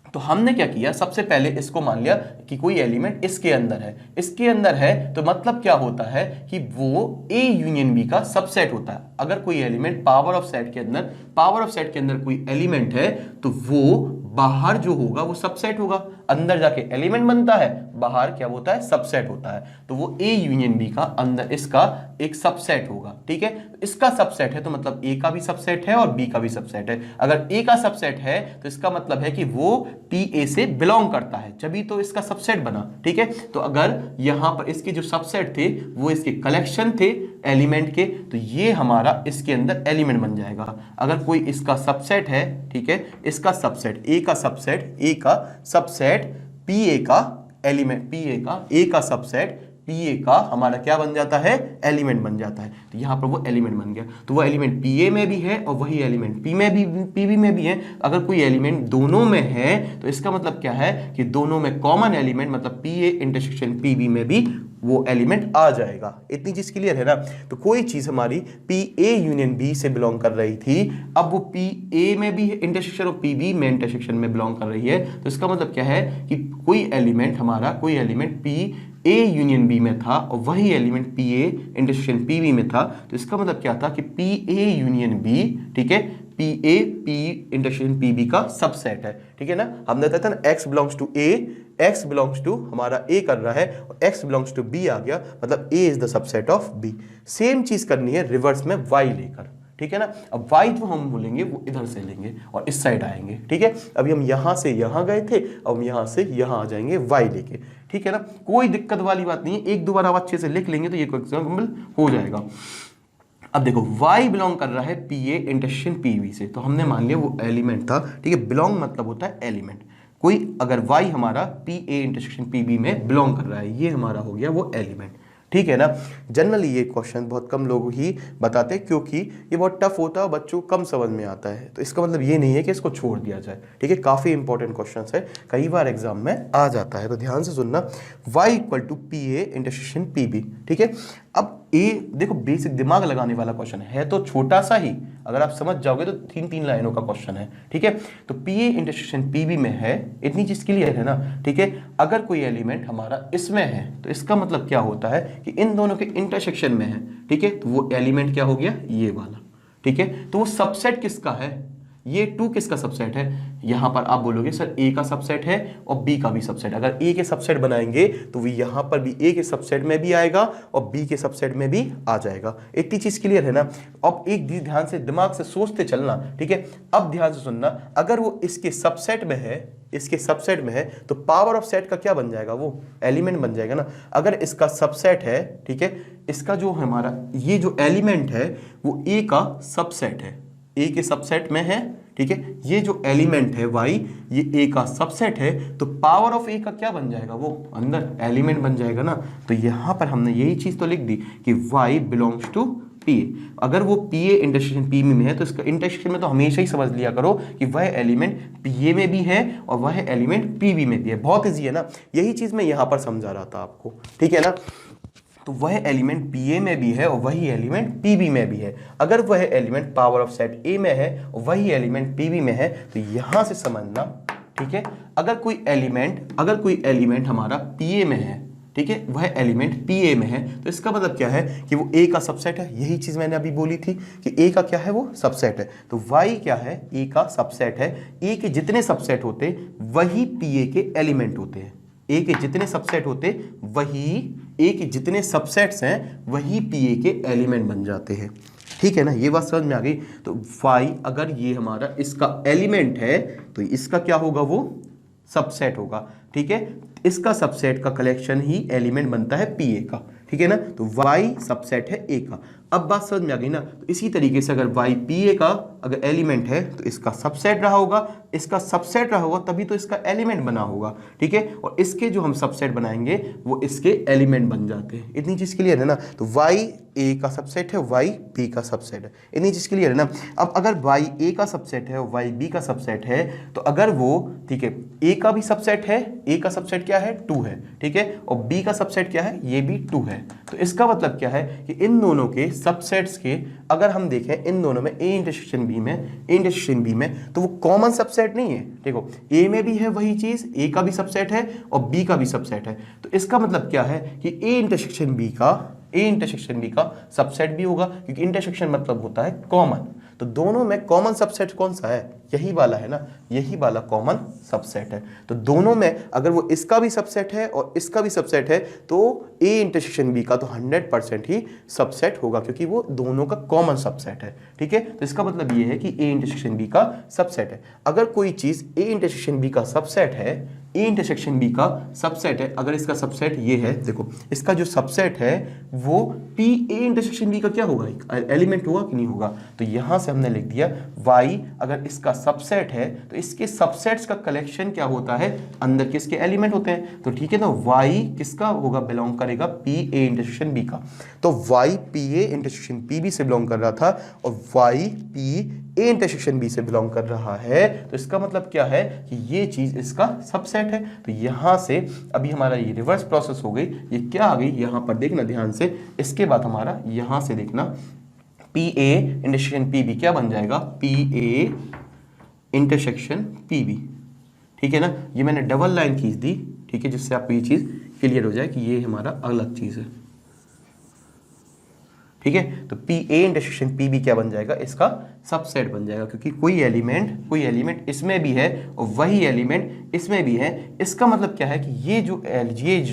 तो हमने क्या किया, सबसे पहले इसको मान लिया कि कोई एलिमेंट इसके अंदर है, इसके अंदर है तो मतलब क्या होता है कि वो A यूनियन B का सबसेट होता है। अगर कोई एलिमेंट पावर ऑफ सेट के अंदर कोई एलिमेंट है तो वो बाहर जो होगा वो सबसेट होगा, अंदर जाके एलिमेंट बनता है, बाहर क्या होता है, सबसेट होता है। तो वो A यूनियन B का अंदर इसका एक सबसेट होगा। ठीक है, इसका सबसेट है तो मतलब A का भी सबसेट है और B का भी सबसेट है। अगर A का सबसेट है तो इसका मतलब है कि वो TA से बिलोंग करता है, जब तो इसका सबसेट बना। ठीक है, तो अगर यहां पर इसके जो सबसेट थे वो इसके कलेक्शन थे एलिमेंट के, तो ये हमारा इसके अंदर एलिमेंट बन जाएगा। अगर कोई इसका सबसेट है, ठीक है, इसका सबसेट A का सबसेट PA का एलिमेंट, A का सबसेट PA का हमारा क्या बन जाता है, एलिमेंट बन जाता है। तो यहां पर वो एलिमेंट बन गया, तो वो एलिमेंट PA में भी है और वही एलिमेंट PB में भी है। अगर कोई एलिमेंट दोनों में है तो इसका मतलब क्या है कि दोनों में कॉमन एलिमेंट, मतलब PA इंटरसेक्शन PB में भी वो एलिमेंट आ जाएगा। इतनी चीज क्लियर है ना। तो कोई चीज हमारी PA यूनियन B से बिलोंग कर रही थी, अब वो PA में भी इंटरसेक्शन और PB में इंटरसेक्शन में बिलोंग कर रही है, तो इसका मतलब क्या है कि कोई एलिमेंट PA यूनियन B में था और वही एलिमेंट PA इंटरसेक्शन PB में था। तो इसका मतलब क्या था कि PA यूनियन B, ठीक है, PA P इंटरसेक्शन PB का सबसेट है। ठीक है ना, हमने बताया था ना X belongs to A, X belongs to हमारा A कर रहा है और X बिलोंग्स टू B आ गया, मतलब A is the subset of B। Same चीज करनी है रिवर्स में Y लेकर। ठीक है ना, अब Y जो हम बोलेंगे वो इधर से लेंगे और इस साइड आएंगे। ठीक है, अभी हम यहां से यहां गए थे, अब हम यहां से यहां आ जाएंगे Y लेके। ठीक है ना, कोई दिक्कत वाली बात नहीं है, 1-2 बार आप अच्छे से लिख लेंगे तो ये एग्जाम्पल हो जाएगा। अब देखो Y बिलोंग कर रहा है PA इंटरसेक्शन PB से, तो हमने मान लिया वो एलिमेंट था। ठीक है, बिलोंग मतलब होता है एलिमेंट। कोई अगर Y हमारा PA इंटरसेक्शन PB में बिलोंग कर रहा है, ये हमारा हो गया वो एलिमेंट। ठीक है ना, जनरली ये क्वेश्चन बहुत कम लोग ही बताते हैं क्योंकि ये बहुत टफ होता है और बच्चों को कम समझ में आता है। तो इसका मतलब ये नहीं है कि इसको छोड़ दिया जाए। ठीक है, काफ़ी इंपॉर्टेंट क्वेश्चन है, कई बार एग्जाम में आ जाता है, तो ध्यान से सुनना। Y equal to PA intersection PB। ठीक है, अब A देखो बेसिक दिमाग लगाने वाला क्वेश्चन है तो छोटा सा ही, अगर आप समझ जाओगे तो 3-3 लाइनों का क्वेश्चन है। ठीक है, तो PA इंटरसेक्शन PB में है, इतनी चीज क्लियर है ना। ठीक है, अगर कोई एलिमेंट हमारा इसमें है तो इसका मतलब क्या होता है कि इन दोनों के इंटरसेक्शन में है। ठीक है, तो वो एलिमेंट क्या हो गया, ये वाला। ठीक है, तो वो सबसेट किसका है, ये 2 किसका सबसेट है, यहां पर आप बोलोगे सर A का सबसेट है और B का भी सबसेट। अगर A के सबसेट बनाएंगे तो वो यहां पर भी A के सबसेट में भी आएगा और B के सबसेट में भी आ जाएगा। इतनी चीज क्लियर है ना। अब एक ध्यान से दिमाग से सोचते चलना। ठीक है, अब ध्यान से सुनना, अगर वो इसके सबसेट में है तो पावर ऑफ सेट का क्या बन जाएगा, वो एलिमेंट बन जाएगा ना। अगर इसका सबसेट है, ठीक है, इसका जो हमारा ये जो एलिमेंट है वो A का सबसेट है, A के सबसेट में है। ठीक है, ये जो एलिमेंट है Y, ये A का सबसेट है, तो पावर ऑफ A का क्या बन जाएगा, वो अंदर एलिमेंट बन जाएगा ना। तो यहां पर हमने यही चीज तो लिख दी कि Y बिलोंग्स टू PA। अगर वो PA इंटरसेक्शन PB में है तो इसका इंटरसेक्शन में तो हमेशा ही समझ लिया करो कि वह एलिमेंट PA में भी है और वह एलिमेंट PB में भी है। बहुत ईजी है ना, यही चीज मैं यहां पर समझा रहा था आपको। ठीक है ना, तो वह एलिमेंट PA में भी है और वही एलिमेंट PB में भी है। अगर वह element power of set A में है और वही एलिमेंट PB में है, तो यहां से समझना। ठीक है, अगर कोई एलिमेंट हमारा PA में है, ठीक है, वह एलिमेंट PA में है, तो इसका मतलब क्या है कि वो A का सबसेट है। यही चीज मैंने अभी बोली थी कि A का क्या है, वो सबसेट है। तो Y क्या है, A का सबसेट है। A के जितने सबसेट होते वही PA के एलिमेंट होते हैं। A के जितने सबसेट होते वही A के जितने सबसेट्स हैं वही PA के एलिमेंट बन जाते हैं। ठीक है ना, ये बात समझ में आ गई। तो Y अगर ये हमारा इसका एलिमेंट है तो इसका क्या होगा, वो सबसेट होगा। ठीक है, इसका सबसेट का कलेक्शन ही एलिमेंट बनता है PA का। ठीक है ना, तो Y सबसेट है A का। अब बात समझ में आ गई ना। तो इसी तरीके से अगर Y PA का अगर एलिमेंट है तो इसका सबसेट रहा होगा, इसका सबसेट रहा होगा तभी तो इसका एलिमेंट बना होगा। ठीक है, और इसके जो हम सबसेट बनाएंगे वो इसके एलिमेंट बन जाते हैं। इतनी चीज क्लियर है ना। तो Y ए का सबसेट है, वाई बी का सबसेट है। इतनी चीज क्लियर है ना। अब अगर वाई ए का सबसेट है और वाई बी का सबसेट है, तो अगर वो, ठीक है, ए का भी सबसेट है, ए का सबसेट क्या है 2 है, ठीक है, और बी का सबसेट क्या है, ये भी 2 है। तो इसका मतलब क्या है कि इन दोनों के सबसेट्स के अगर हम देखें, इन दोनों में ए इंटरसेक्शन बी में, ए इंटरसेक्शन बी में, तो वो कॉमन सबसेट नहीं है। देखो ए में भी है वही चीज, ए का भी सबसेट है और बी का भी सबसेट है। तो इसका मतलब क्या है कि ए इंटरसेक्शन बी का सबसेट भी होगा, क्योंकि इंटरसेक्शन मतलब होता है कॉमन। तो दोनों में कॉमन सबसेट कौन सा है, यही वाला है ना, यही वाला कॉमन सबसेट है। तो दोनों में अगर वो इसका भी सबसेट है और इसका भी सबसेट है, तो ए इंटरसेक्शन बी का तो 100% ही सबसेट होगा, क्योंकि वो दोनों का कॉमन सबसेट है। ठीक है, तो इसका मतलब ये है कि ए इंटरसेक्शन बी का सबसेट है। अगर कोई चीज ए इंटरसेक्शन बी का सबसेट है, ए इंटरसेक्शन बी का सबसेट है, अगर इसका सबसेट ये है, देखो इसका जो सबसेट है वो पी ए इंटरसेक्शन बी का क्या होगा, एलिमेंट होगा कि नहीं होगा। तो यहां से हमने लिख दिया y अगर इसका सबसेट है तो इसके सबसेट्स का कलेक्शन क्या होता है, अंदर के इसके एलिमेंट होते हैं। तो ठीक है ना, y किसका होगा, बिलोंग करेगा पी ए इंटरसेक्शन बी का। तो y P A intersection P B से बिलोंग कर रहा था और y P A intersection B से बिलोंग कर रहा है। तो इसका मतलब क्या है कि ये चीज इसका सबसेट है। तो यहां से अभी हमारा ये रिवर्स प्रोसेस हो गई, ये क्या आ गई, यहां पर देखना ध्यान से। इसके बाद हमारा यहां से देखना P A intersection P B क्या बन जाएगा, P A intersection P B. ठीक है ना, ये मैंने डबल लाइन खींच दी, ठीक है, जिससे आपको ये चीज क्लियर हो जाए कि ये हमारा अलग चीज है। ठीक है, तो P A intersection P B क्या बन जाएगा, इसका सबसेट बन जाएगा, क्योंकि कोई एलिमेंट इसमें भी है और वही एलिमेंट इसमें भी है। इसका मतलब क्या है कि ये जो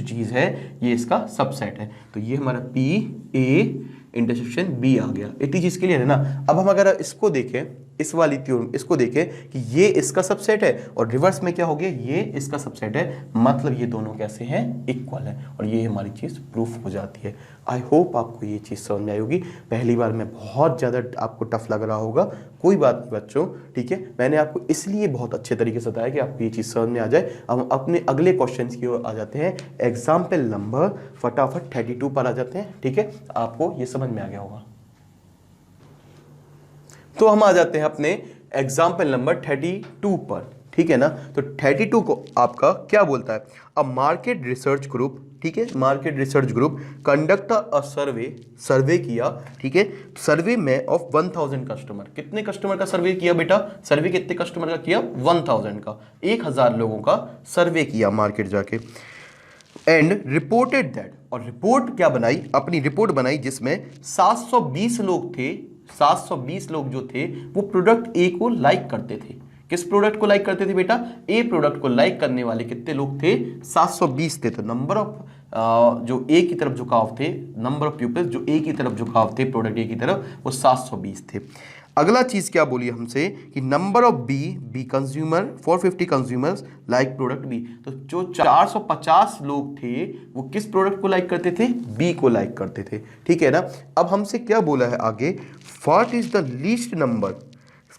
चीज है ये इसका सबसेट है। तो ये हमारा पी ए इंटरसेक्शन बी आ गया। इतनी चीज क्लियर है ना। अब हम अगर इसको देखें, इस वाली थ्योरम इसको देखें कि ये इसका सबसेट है और रिवर्स में क्या हो गया, ये इसका सबसेट है, मतलब ये दोनों कैसे हैं, इक्वल है, और ये हमारी चीज प्रूफ हो जाती है। आई होप आपको ये चीज समझ में आई होगी। पहली बार में बहुत ज्यादा आपको टफ लग रहा होगा, कोई बात नहीं बच्चों, ठीक है, मैंने आपको इसलिए बहुत अच्छे तरीके से बताया कि आपको ये चीज समझ में आ जाए। हम अपने अगले क्वेश्चन की ओर आ जाते हैं। एग्जाम्पल नंबर फटाफट 32 पर आ जाते हैं। ठीक है, आपको ये समझ में आ गया होगा। तो हम आ जाते हैं अपने एग्जाम्पल नंबर 32 पर। ठीक है ना, तो 32 को आपका क्या बोलता है, अ मार्केट रिसर्च ग्रुप, ठीक है, market research group conduct a survey किया, ठीक है, सर्वे में ऑफ 1000 कस्टमर। कितने कस्टमर का सर्वे किया बेटा, सर्वे कितने कस्टमर का किया, 1000 का, 1000 लोगों का सर्वे किया मार्केट जाके। एंड रिपोर्टेड दैट, और रिपोर्ट क्या बनाई, अपनी रिपोर्ट बनाई जिसमें 720 लोग थे, 720 लोग जो थे वो प्रोडक्ट ए को लाइक करते थे। किस प्रोडक्ट को लाइक करते थे बेटा, ए प्रोडक्ट को लाइक करने वाले कितने लोग थे, 720 थे। तो नंबर ऑफ जो ए की तरफ झुकाव थे, नंबर ऑफ पीपल्स जो ए की तरफ झुकाव थे, प्रोडक्ट ए की तरफ, वो 720 थे। अगला चीज क्या बोली हमसे कि number of B consumer 450 consumers like product B. तो जो 450 लोग थे वो किस प्रोडक्ट को लाइक करते थे, बी को लाइक करते थे। ठीक है ना। अब हमसे क्या बोला है आगे, what is the least number,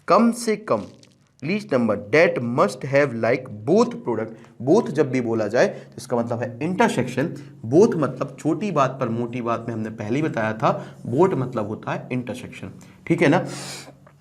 कम से कम least number that must have like both product. Both जब भी बोला जाए तो इसका मतलब है इंटरसेक्शन। बोथ मतलब छोटी बात पर मोटी बात में हमने पहले ही बताया था, बोथ मतलब होता है इंटरसेक्शन। ठीक है ना।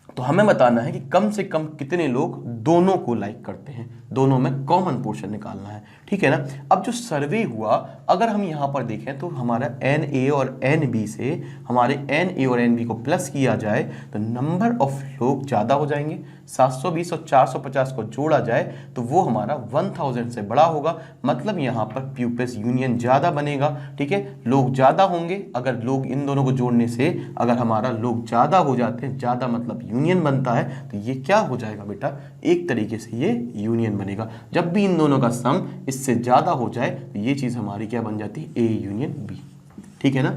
तो हमें बताना है कि कम से कम कितने लोग दोनों को लाइक करते हैं, दोनों में कॉमन पोर्शन निकालना है। ठीक है ना। अब जो सर्वे हुआ, अगर हम यहां पर देखें तो हमारा एन ए और एन बी से हमारे एन ए और एन बी को प्लस किया जाए तो नंबर ऑफ लोग ज़्यादा हो जाएंगे। 720 और 450 को जोड़ा जाए तो वो हमारा 1000 से बड़ा होगा, मतलब यहाँ पर प्यूपल्स यूनियन ज़्यादा बनेगा। ठीक है, लोग ज़्यादा होंगे, अगर लोग इन दोनों को जोड़ने से अगर हमारा लोग ज़्यादा हो जाते हैं, ज़्यादा मतलब यूनियन बनता है, तो ये क्या हो जाएगा बेटा, एक तरीके से ये यूनियन बनेगा। जब भी इन दोनों का सम इससे ज़्यादा हो जाए तो ये चीज़ हमारी क्या बन जाती है, ए यूनियन बी। ठीक है ना।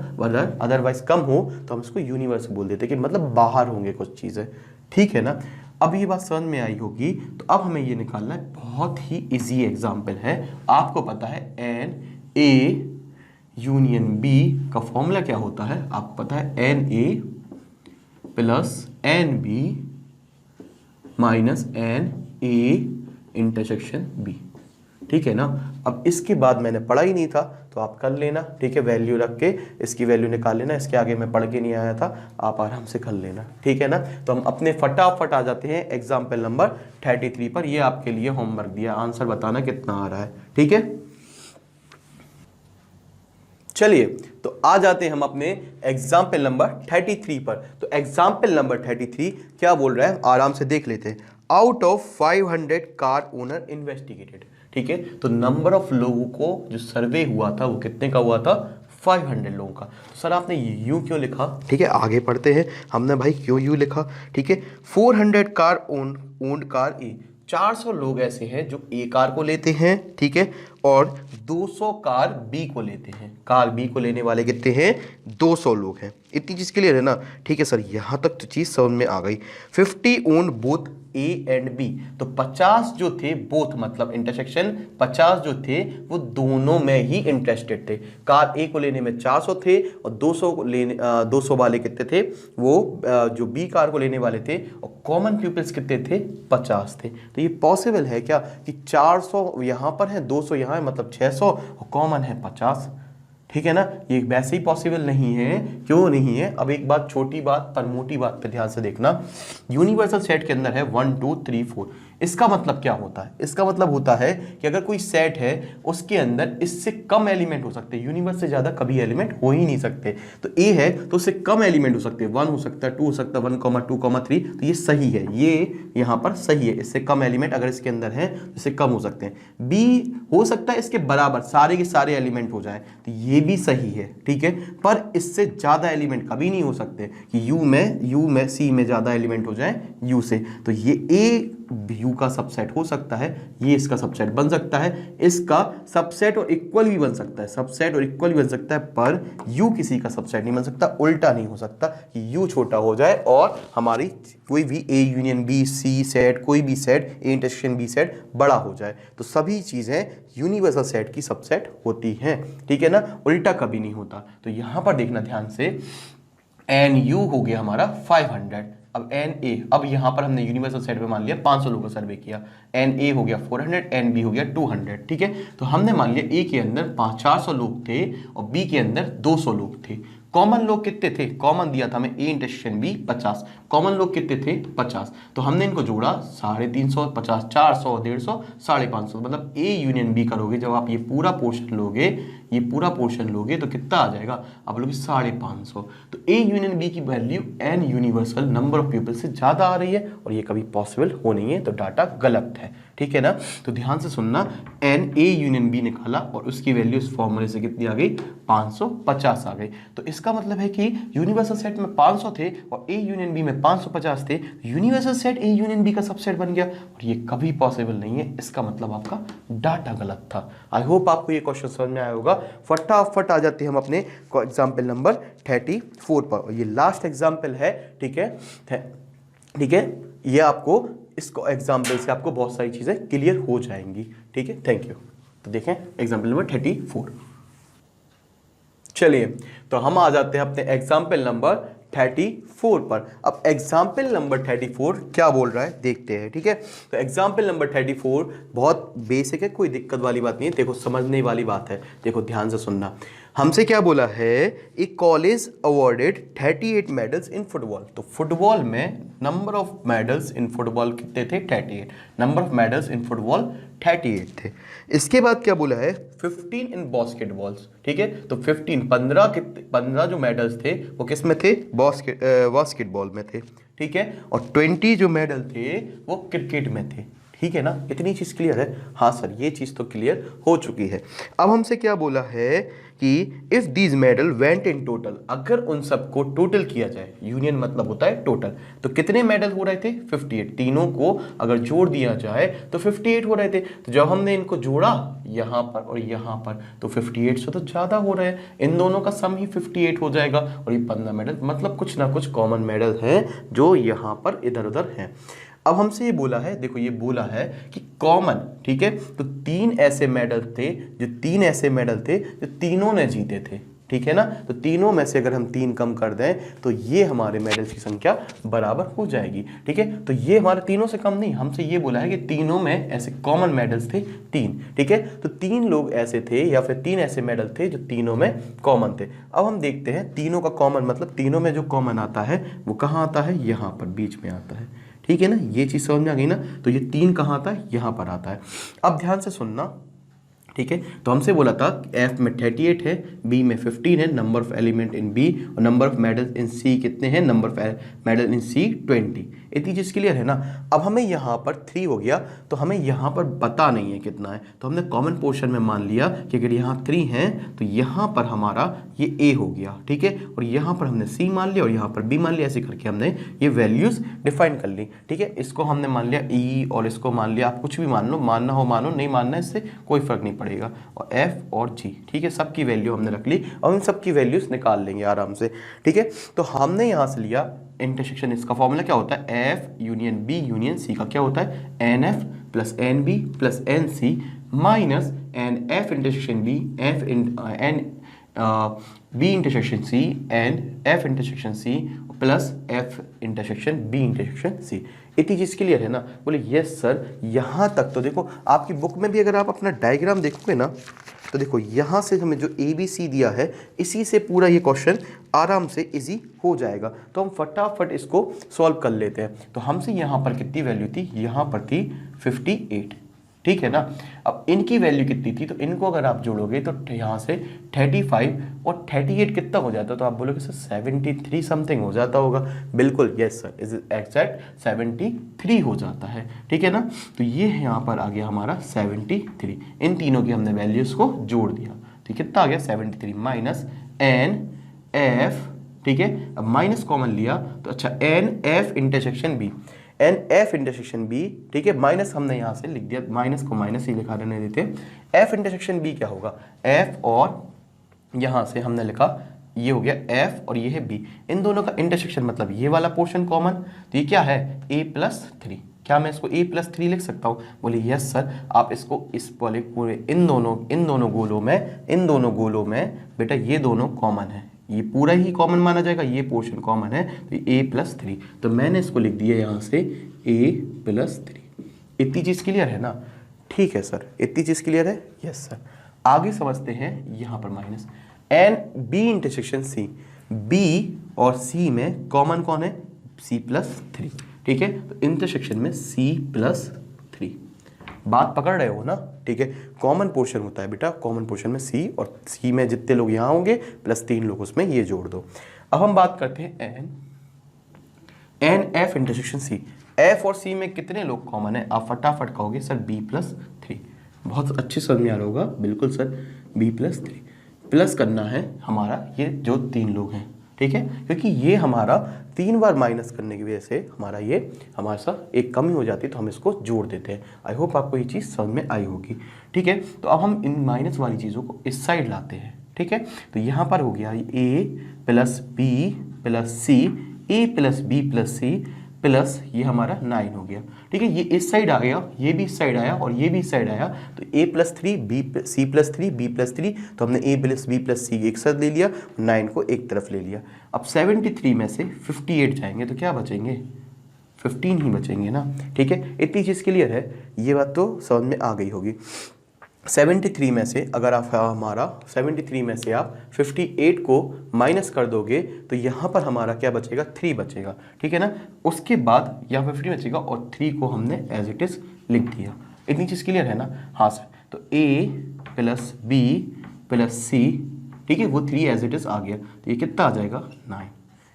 अदरवाइज कम हो तो हम इसको यूनिवर्स बोल देते कि मतलब बाहर होंगे कुछ चीज़ें। ठीक है ना। अब ये बात समझ में आई होगी। तो अब हमें ये निकालना है, बहुत ही इजी एग्जाम्पल है। आपको पता है एन ए यूनियन बी का फॉर्मूला क्या होता है, आपको पता है N A plus N B minus N A intersection B. ठीक है ना। अब इसके बाद मैंने पढ़ा ही नहीं था तो आप कर लेना, ठीक है, वैल्यू रख के इसकी वैल्यू निकाल लेना, इसके आगे मैं पढ़ के नहीं आया था, आप आराम से कर लेना, ठीक है ना। तो हम अपने फटाफट आ जाते हैं एग्जाम्पल नंबर 33 पर। ये आपके लिए होमवर्क दिया, आंसर बताना कितना आ रहा है, ठीक है। चलिए तो आ जाते हैं हम अपने एग्जाम्पल नंबर 33 पर। तो एग्जाम्पल नंबर 33 क्या बोल रहा है, आराम से देख लेते हैं। Out of 500 car owner investigated, ठीक है। तो नंबर ऑफ लोगों को जो सर्वे हुआ था वो कितने का हुआ था, 500 लोगों का। तो सर आपने यू क्यों लिखा, ठीक है, आगे पढ़ते हैं। हमने भाई क्यों यू लिखा, ठीक है। 400 कार ओन्ड कार ए, 400 लोग ऐसे हैं जो ए कार को लेते हैं, ठीक है, और 200 कार बी को लेते हैं। कार बी को लेने वाले कितने हैं, 200 लोग हैं। इतनी चीज क्लियर है ना, ठीक है सर, यहां तक तो चीज समझ में आ गई। 50 on both A and B, तो 50 जो थे बोथ मतलब इंटरसेक्शन, 50 जो थे वो दोनों में ही इंटरेस्टेड थे। कार ए को लेने में 400 थे और 200 को लेने 200 वाले कितने थे, वो जो बी कार को लेने वाले थे, और कॉमन पीपल्स कितने थे, 50 थे। तो ये पॉसिबल है क्या कि 400 यहां पर है, 200 यहां है, मतलब 600 और कॉमन है 50, ठीक है ना। ये वैसे ही पॉसिबल नहीं है, क्यों नहीं है। अब एक बात, छोटी बात पर मोटी बात पे ध्यान से देखना। यूनिवर्सल सेट के अंदर है 1 2 3 4। इसका मतलब क्या होता है, इसका मतलब होता है कि अगर कोई सेट है उसके अंदर इससे कम एलिमेंट हो सकते हैं, यूनिवर्स से ज्यादा कभी एलिमेंट हो ही नहीं सकते। तो ए है तो उससे कम एलिमेंट हो सकते हैं, 1 हो सकता है, 2 हो सकता है, 1, 2, 3। तो ये सही है, ये यहां पर सही है। इससे कम एलिमेंट अगर इसके अंदर है तो इससे कम हो सकते हैं। बी हो सकता है इसके बराबर सारे के सारे एलिमेंट हो जाए, तो ये भी सही है, ठीक है। पर इससे ज्यादा एलिमेंट कभी नहीं हो सकते कि यू में सी में ज्यादा एलिमेंट हो जाए यू से। तो ये ए यू का सबसेट हो सकता है, ये इसका सबसेट बन सकता है, इसका सबसेट और इक्वल भी बन सकता है, सबसेट और इक्वल भी बन सकता है, पर यू किसी का सबसेट नहीं बन सकता। उल्टा नहीं हो सकता कि यू छोटा हो जाए और हमारी कोई भी A union B, C set, कोई भी set, A intersection B set बड़ा हो जाए। तो सभी चीजें यूनिवर्सल सेट की सबसेट होती हैं, ठीक है ना, उल्टा कभी नहीं होता। तो यहां पर देखना ध्यान से, एन यू हो गया हमारा 500। अब एन ए, अब यहां पर हमने यूनिवर्सल सेट पे मान लिया 500 लोगों का सर्वे किया, एन ए हो गया 400, एन बी हो गया 200, ठीक है। तो हमने मान लिया ए के अंदर 400 लोग थे और बी के अंदर 200 लोग थे। कॉमन लोग कितने थे, कॉमन दिया था हमें ए इंटरसेक्शन बी 50, कॉमन लोग कितने थे 50। तो हमने इनको जोड़ा 350, 50, 400, 150, 550, मतलब ए यूनियन बी करोगे जब आप ये पूरा पोर्शन लोगे, ये पूरा पोर्शन लोगे तो कितना आ जाएगा, आप लोगे 550। तो ए यूनियन बी की value N universal number of people से ज्यादा आ रही है और ये कभी पॉसिबल हो नहीं है, तो डाटा गलत है, ठीक है ना। तो ध्यान से सुनना, एन ए यूनियन बी निकाला और उसकी वैल्यू इस फॉर्मूले से कितनी आ गई, 550 आ गई। तो इसका मतलब है कि यूनिवर्सल सेट में 500 थे और ए यूनियन बी में 550 थे, universal set A union B का सबसेट बन गया और ये कभी पॉसिबल नहीं है। इसका मतलब आपका डाटा गलत था। आई होप आपको ये क्वेश्चन समझ में आया होगा। फटाफट आ जाते हैं हम अपने एग्जाम्पल नंबर 34 पर। ये लास्ट एग्जाम्पल है, ठीक है, ठीक है। ये आपको इसको एग्जाम्पल से आपको बहुत सारी चीजें क्लियर हो जाएंगी, ठीक है। Thank you. तो देखें एग्जाम्पल नंबर 34। चलिए तो हम आ जाते हैं अपने एग्जाम्पल नंबर 34 पर। अब एग्जाम्पल नंबर 34 क्या बोल रहा है देखते हैं, ठीक है। तो एग्जाम्पल नंबर 34 बहुत बेसिक है, कोई दिक्कत वाली बात नहीं है, देखो समझने वाली बात है। देखो ध्यान से सुनना, हमसे क्या बोला है, एक college awarded 38 medals in football. तो फुटबॉल में number of medals in football कितने थे, 38। Number of medals in football 38 थे। इसके बाद क्या बोला है, 15 इन बास्केटबॉल्स, ठीक है। तो 15 जो मेडल्स थे वो किस में थे, बास्केटबॉल में थे, ठीक है। और 20 जो मेडल थे वो क्रिकेट में थे, ठीक है ना। इतनी चीज क्लियर है, हाँ सर ये चीज तो क्लियर हो चुकी है। अब हमसे क्या बोला है कि if these medal went in total, अगर उन सबको टोटल किया जाए, यूनियन मतलब होता है टोटल, तो कितने मेडल हो रहे थे, 58। तीनों को अगर जोड़ दिया जाए तो 58 हो रहे थे। तो जब हमने इनको जोड़ा यहां पर और यहां पर तो 58 से तो ज्यादा हो रहे हैं, इन दोनों का सम ही 58 हो जाएगा और ये 15 मेडल, मतलब कुछ ना कुछ कॉमन मेडल हैं जो यहां पर इधर उधर हैं। अब हमसे ये बोला है, देखो ये बोला है कि कॉमन, ठीक है। तो 3 ऐसे मेडल थे जो तीनों ने जीते थे, ठीक है ना। तो तीनों में से अगर हम 3 कम कर दें तो ये हमारे मेडल्स की संख्या बराबर हो जाएगी, ठीक है। तो ये हमारे तीनों से कम नहीं, हमसे ये बोला है कि तीनों में ऐसे कॉमन मेडल्स थे 3, ठीक है। तो 3 लोग ऐसे थे या फिर 3 ऐसे मेडल थे जो तीनों में कॉमन थे। अब हम देखते हैं तीनों का कॉमन मतलब तीनों में जो कॉमन आता है वो कहाँ आता है, यहाँ पर बीच में आता है, ठीक है ना। ये चीज़ समझ में आ गई ना। तो ये 3 कहाँ आता है, यहाँ पर आता है। अब ध्यान से सुनना, ठीक है। तो हमसे बोला था एफ में 38 है, बी में 15 है, number of element in B, और number of medal in C कितने हैं, number of medal in C 20। इतनी चीज़ क्लियर है ना। अब हमें यहाँ पर 3 हो गया, तो हमें यहाँ पर पता नहीं है कितना है, तो हमने कॉमन पोर्शन में मान लिया कि अगर यहाँ 3 हैं तो यहाँ पर हमारा ये ए हो गया, ठीक है। और यहाँ पर हमने सी मान लिया और यहाँ पर बी मान लिया, ऐसे करके हमने ये वैल्यूज़ डिफाइन कर ली, ठीक है। इसको हमने मान लिया ई और इसको मान लिया, आप कुछ भी मान लो, मानना हो मानो, नहीं मानना इससे कोई फर्क नहीं पड़ेगा। और एफ और जी, ठीक है, सबकी वैल्यू हमने रख ली और इन सबकी वैल्यूज निकाल लेंगे आराम से, ठीक है। तो हमने यहाँ से लिया इंटरसेक्शन, इसका फॉर्मूला क्या होता है, F union B union C का क्या होता है, N F plus N B plus N C minus N F intersection B F N B intersection C and F intersection C plus F intersection B intersection C. इतनी चीज़ clear है ना। बोले yes sir. यहाँ तक तो देखो आपकी बुक में भी अगर आप अपना डायग्राम देखोगे ना तो देखो यहाँ से हमें जो ए बी सी दिया है इसी से पूरा ये क्वेश्चन आराम से इजी हो जाएगा। तो हम फटाफट इसको सॉल्व कर लेते हैं। तो हमसे यहाँ पर कितनी वैल्यू थी, यहाँ पर थी 58, ठीक है ना। अब इनकी वैल्यू कितनी थी, तो इनको अगर आप जोड़ोगे तो यहाँ से 35 और 38 कितना हो जाता है, तो आप बोलोगे सर 73 समथिंग हो जाता होगा। बिल्कुल यस सर, इज एग्जैक्ट 73 हो जाता है, ठीक है ना। तो ये यहाँ पर आ गया हमारा 73। इन तीनों की हमने वैल्यूज को जोड़ दिया, तो कितना आ गया 73 माइनस एन एफ, ठीक है। अब माइनस कॉमन लिया तो अच्छा N F intersection B, N F intersection B, ठीक है। माइनस हमने यहाँ से लिख दिया, माइनस को माइनस ही लिखा रहने देते। एफ इंटरसेक्शन बी क्या होगा, एफ और यहाँ से हमने लिखा ये हो गया एफ और ये है बी, इन दोनों का इंटरसेक्शन मतलब ये वाला पोर्शन कॉमन, तो ये क्या है a प्लस 3। क्या मैं इसको a प्लस 3 लिख सकता हूँ, बोले यस सर। आप इसको इस वाले पूरे इन दोनों गोलों में बेटा ये दोनों कॉमन है, ये पूरा ही कॉमन माना जाएगा, ये पोर्शन कॉमन है, तो a प्लस 3। तो मैंने इसको लिख दिया यहाँ से a प्लस 3। इतनी चीज़ क्लियर है ना। ठीक है सर, इतनी चीज़ क्लियर है, यस सर। आगे समझते हैं, यहाँ पर minus N B intersection C, B और सी में कॉमन कौन है, सी प्लस 3, ठीक है। तो इंटरसेक्शन में सी प्लस 3, बात पकड़ रहे हो ना, ठीक है। कॉमन पोर्शन होता है बेटा, कॉमन पोर्शन में सी, और सी में जितने लोग यहाँ होंगे प्लस 3 लोग उसमें ये जोड़ दो। अब हम बात करते हैं N F intersection C, F और सी में कितने लोग कॉमन है, आप फटाफट कहोगे सर बी प्लस 3। बहुत अच्छे समझ में आ रहा होगा, बिल्कुल सर, बी प्लस 3 प्लस करना है हमारा ये जो 3 लोग हैं, ठीक है। क्योंकि ये हमारा 3 बार माइनस करने की वजह से हमारे साथ एक कमी हो जाती है, तो हम इसको जोड़ देते हैं। आई होप आपको ये चीज़ समझ में आई होगी, ठीक है। तो अब हम इन माइनस वाली चीज़ों को इस साइड लाते हैं, ठीक है। तो यहाँ पर हो गया a plus B plus C, A plus B plus C plus ये हमारा 9 हो गया, ठीक है। ये इस साइड आ गया, ये भी इस साइड आया और ये भी इस साइड आया, तो a plus 3 B C plus 3 B plus 3, तो हमने a plus B plus C एक साथ ले लिया, 9 को एक तरफ ले लिया। अब 73 में से 58 जाएंगे तो क्या बचेंगे, 15 ही बचेंगे ना, ठीक है। इतनी चीज़ क्लियर है, ये बात तो समझ में आ गई होगी। 73 में से अगर आप 73 में से आप 58 को माइनस कर दोगे तो यहाँ पर हमारा क्या बचेगा, 3 बचेगा, ठीक है ना। उसके बाद यहाँ पर 50 बचेगा और 3 को हमने एज इट इज़ लिख दिया। इतनी चीज़ क्लियर है ना, हाँ सर। तो a प्लस बी प्लस सी, ठीक है, वो 3 एज इट इज़ आ गया, तो ये कितना आ जाएगा, 9।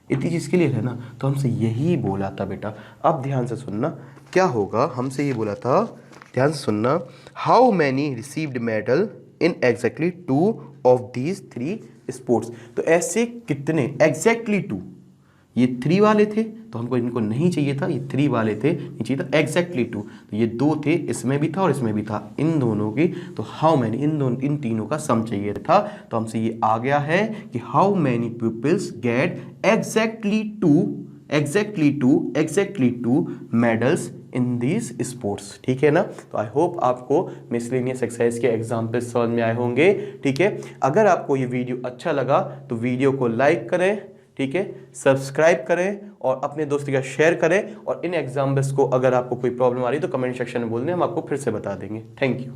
इतनी चीज़ क्लियर है ना। तो हमसे यही बोला था बेटा, अब ध्यान से सुनना क्या होगा, हमसे ये बोला था, ध्यान से सुनना, how many received medal in exactly 2 of these 3 sports. तो ऐसे कितने, एग्जैक्टली 2, ये 3 वाले थे तो हमको इनको नहीं चाहिए था, ये 3 वाले थे, नहीं चाहिए था, एग्जैक्टली 2, तो ये 2 थे, इसमें भी था और इसमें भी था, इन दोनों की। तो हाउ मैनी, इन तीनों का सम चाहिए था, तो हमसे ये आ गया है कि how many peoples get exactly two medals in these sports. ठीक है ना। तो आई होप आपको मिसलेनियस एक्सरसाइज के एग्जाम्पल्स समझ में आए होंगे। ठीक है, अगर आपको ये वीडियो अच्छा लगा तो वीडियो को लाइक करें, ठीक है, सब्सक्राइब करें और अपने दोस्त के साथ शेयर करें। और इन एग्जाम्पल्स को अगर आपको कोई प्रॉब्लम आ रही है तो कमेंट सेक्शन में बोल दें, हम आपको फिर से बता देंगे। Thank you.